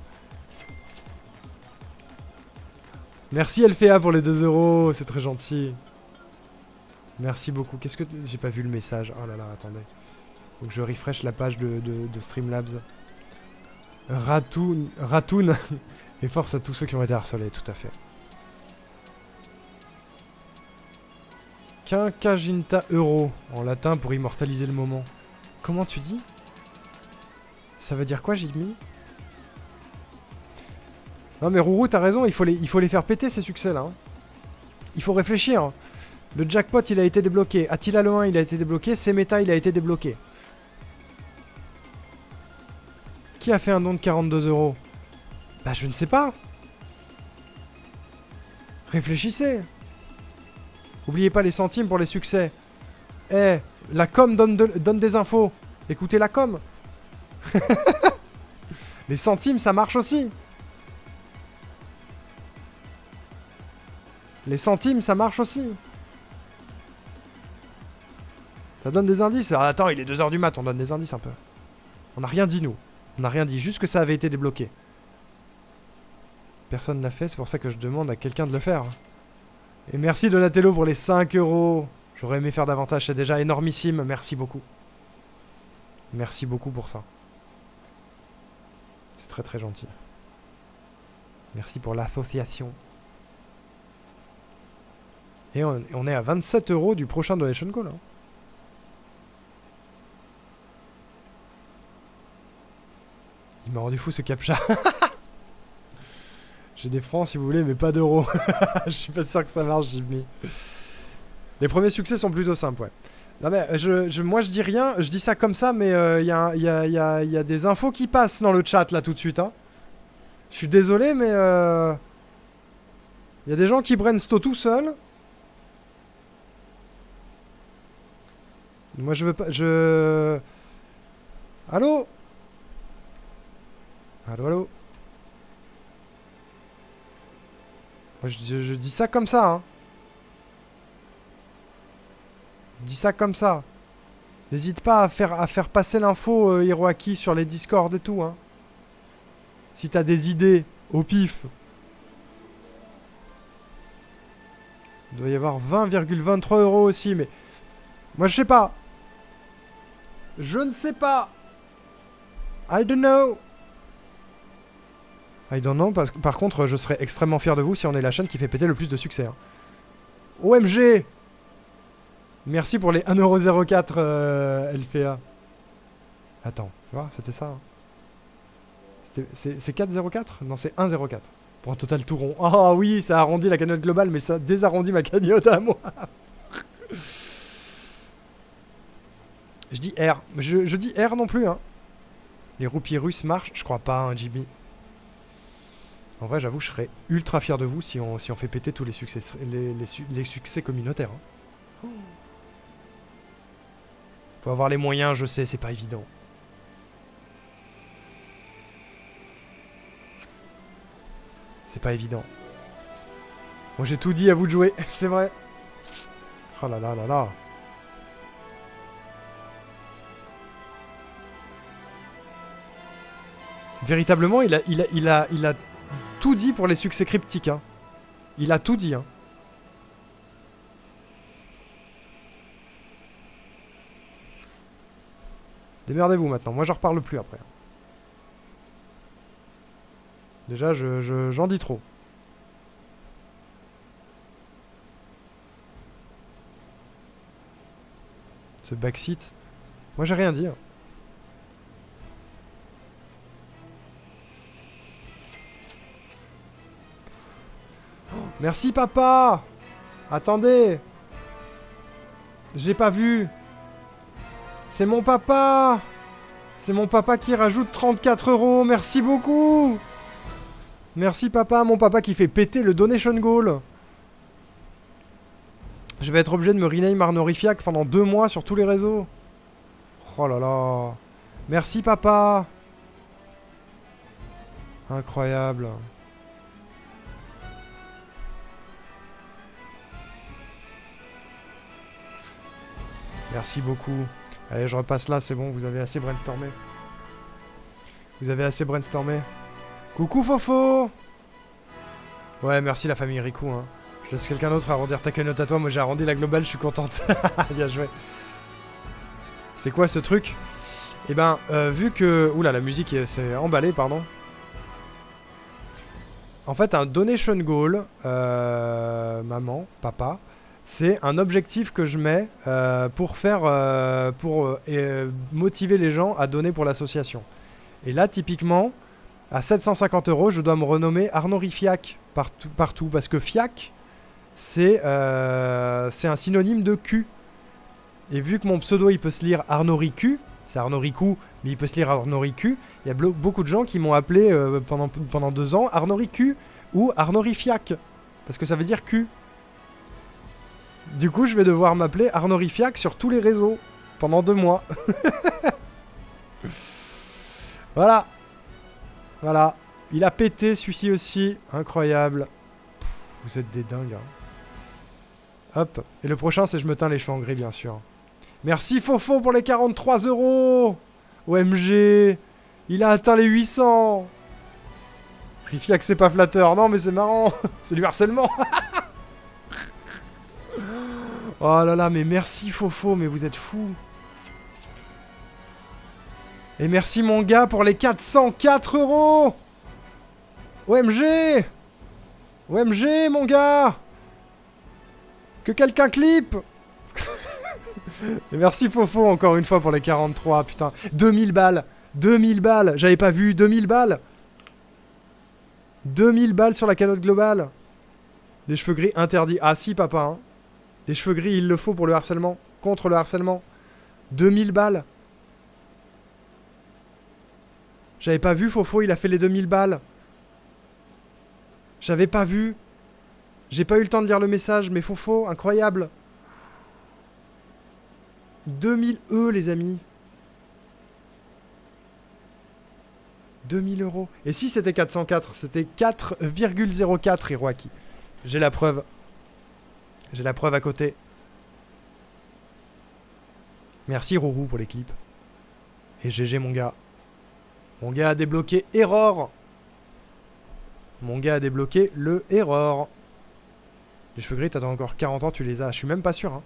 Merci LFA pour les 2 euros. C'est très gentil. Merci beaucoup. Qu'est-ce que... J'ai pas vu le message. Oh là là, attendez. Faut que je refresh la page de Streamlabs. Ratoon. Et force à tous ceux qui ont été harcelés, tout à fait. Quinquaginta euro en latin pour immortaliser le moment. Comment tu dis? Ça veut dire quoi, Jimmy? Non mais Rourou, t'as raison, il faut les faire péter ces succès là. Hein. Il faut réfléchir. Le jackpot il a été débloqué. Attila le 1 il a été débloqué. Semeta il a été débloqué. Qui a fait un don de 42 euros? Bah je ne sais pas. Réfléchissez. Oubliez pas les centimes pour les succès. Eh, la com donne des infos. Écoutez la com. Les centimes ça marche aussi. Les centimes ça marche aussi. Ça donne des indices. Ah, attends, il est 2h du mat, on donne des indices un peu. On n'a rien dit nous. On n'a rien dit, juste que ça avait été débloqué. Personne ne l'a fait, c'est pour ça que je demande à quelqu'un de le faire. Et merci Donatello pour les 5 euros. J'aurais aimé faire davantage, c'est déjà énormissime. Merci beaucoup. Merci beaucoup pour ça. C'est très très gentil. Merci pour l'association. Et on est à 27 euros du prochain donation call. Hein. Il m'a rendu fou ce captcha. J'ai des francs si vous voulez, mais pas d'euros. Je suis pas sûr que ça marche, Jimmy. Les premiers succès sont plutôt simples, ouais. Non mais moi je dis rien, je dis ça comme ça, mais il y a des infos qui passent dans le chat là tout de suite. Hein. Je suis désolé, mais il y a des gens qui brainstorm tout seuls. Moi je veux pas... Allô? Allô? Moi je dis ça comme ça, hein. Je dis ça comme ça. N'hésite pas à faire passer l'info Hiroaki sur les Discord et tout, hein. Si t'as des idées au pif. Il doit y avoir 20,23 euros aussi, mais... Moi je sais pas. Je ne sais pas. I don't know. I don't know. Par contre, je serais extrêmement fier de vous si on est la chaîne qui fait péter le plus de succès. Hein. OMG. Merci pour les 1,04€ LFA. Attends, tu vois, c'était ça. Hein. C'est 4,04? Non, c'est 1,04. Pour un total tout rond. Oh oui, ça arrondit la cagnotte globale, mais ça désarrondit ma cagnotte à moi. Je dis R. Je dis R non plus, hein. Les roupies russes marchent? Je crois pas, hein, JB. En vrai, j'avoue, je serais ultra fier de vous si on fait péter tous les succès, les succès communautaires. Hein. Faut avoir les moyens, je sais, c'est pas évident. C'est pas évident. Moi, j'ai tout dit, à vous de jouer. C'est vrai. Oh là là là là. Véritablement, il a tout dit pour les succès cryptiques. Hein. Il a tout dit. Hein. Démerdez-vous maintenant. Moi, j'en reparle plus après. Déjà, j'en dis trop. Ce backseat. Moi, j'ai rien dit. Hein. Merci papa. Attendez. J'ai pas vu. C'est mon papa. C'est mon papa qui rajoute 34 euros. Merci beaucoup. Merci papa, mon papa qui fait péter le donation goal. Je vais être obligé de me rename Arnorifiac pendant 2 mois sur tous les réseaux. Oh là là. Merci papa. Incroyable. Merci beaucoup. Allez, je repasse là, c'est bon, vous avez assez brainstormé. Vous avez assez brainstormé. Coucou Fofo. Ouais, merci la famille Riku, hein. Je laisse quelqu'un d'autre arrondir ta cagnotte à toi, moi j'ai arrondi la globale, je suis contente. Bien joué. C'est quoi ce truc? Eh ben, vu que... Oula, la musique s'est emballée, pardon. En fait, un donation goal, maman, papa, c'est un objectif que je mets pour faire... motiver les gens à donner pour l'association. Et là, typiquement, à 750 €, je dois me renommer Arnorifiac partout. Parce que fiac, c'est un synonyme de cul. Et vu que mon pseudo, il peut se lire Arnoricu, c'est Arnoricu, mais il peut se lire Arnoricu, il y a beaucoup de gens qui m'ont appelé pendant 2 ans Arnoricu ou Arnorifiac. Parce que ça veut dire cul. Du coup, je vais devoir m'appeler Arnorifiac sur tous les réseaux pendant 2 mois. Voilà. Voilà. Il a pété celui-ci aussi. Incroyable. Pff, vous êtes des dingues. Hein. Hop. Et le prochain, c'est je me teins les cheveux en gris, bien sûr. Merci Fofo pour les 43 €. OMG. Il a atteint les 800. Rifiac, c'est pas flatteur. Non, mais c'est marrant. C'est du harcèlement. Oh là là, mais merci Fofo, mais vous êtes fous. Et merci mon gars pour les 404 €. OMG. OMG mon gars. Que quelqu'un clip. Et merci Fofo encore une fois pour les 43, putain. 2000 balles. 2000 balles. J'avais pas vu 2000 balles. 2000 balles sur la cagnotte globale. Les cheveux gris interdits. Ah si papa, hein. Les cheveux gris, il le faut pour le harcèlement. Contre le harcèlement. 2000 balles. J'avais pas vu Fofo, il a fait les 2000 balles. J'avais pas vu. J'ai pas eu le temps de lire le message, mais Fofo, incroyable. 2000 les amis. 2000 €. Et si c'était 404, c'était 4,04 Hiroaki. J'ai la preuve. J'ai la preuve à côté. Merci Rourou pour les clips. Et GG mon gars. Mon gars a débloqué Error. Mon gars a débloqué le Error. Les cheveux gris, t'attends encore 40 ans, tu les as. Je suis même pas sûr, hein.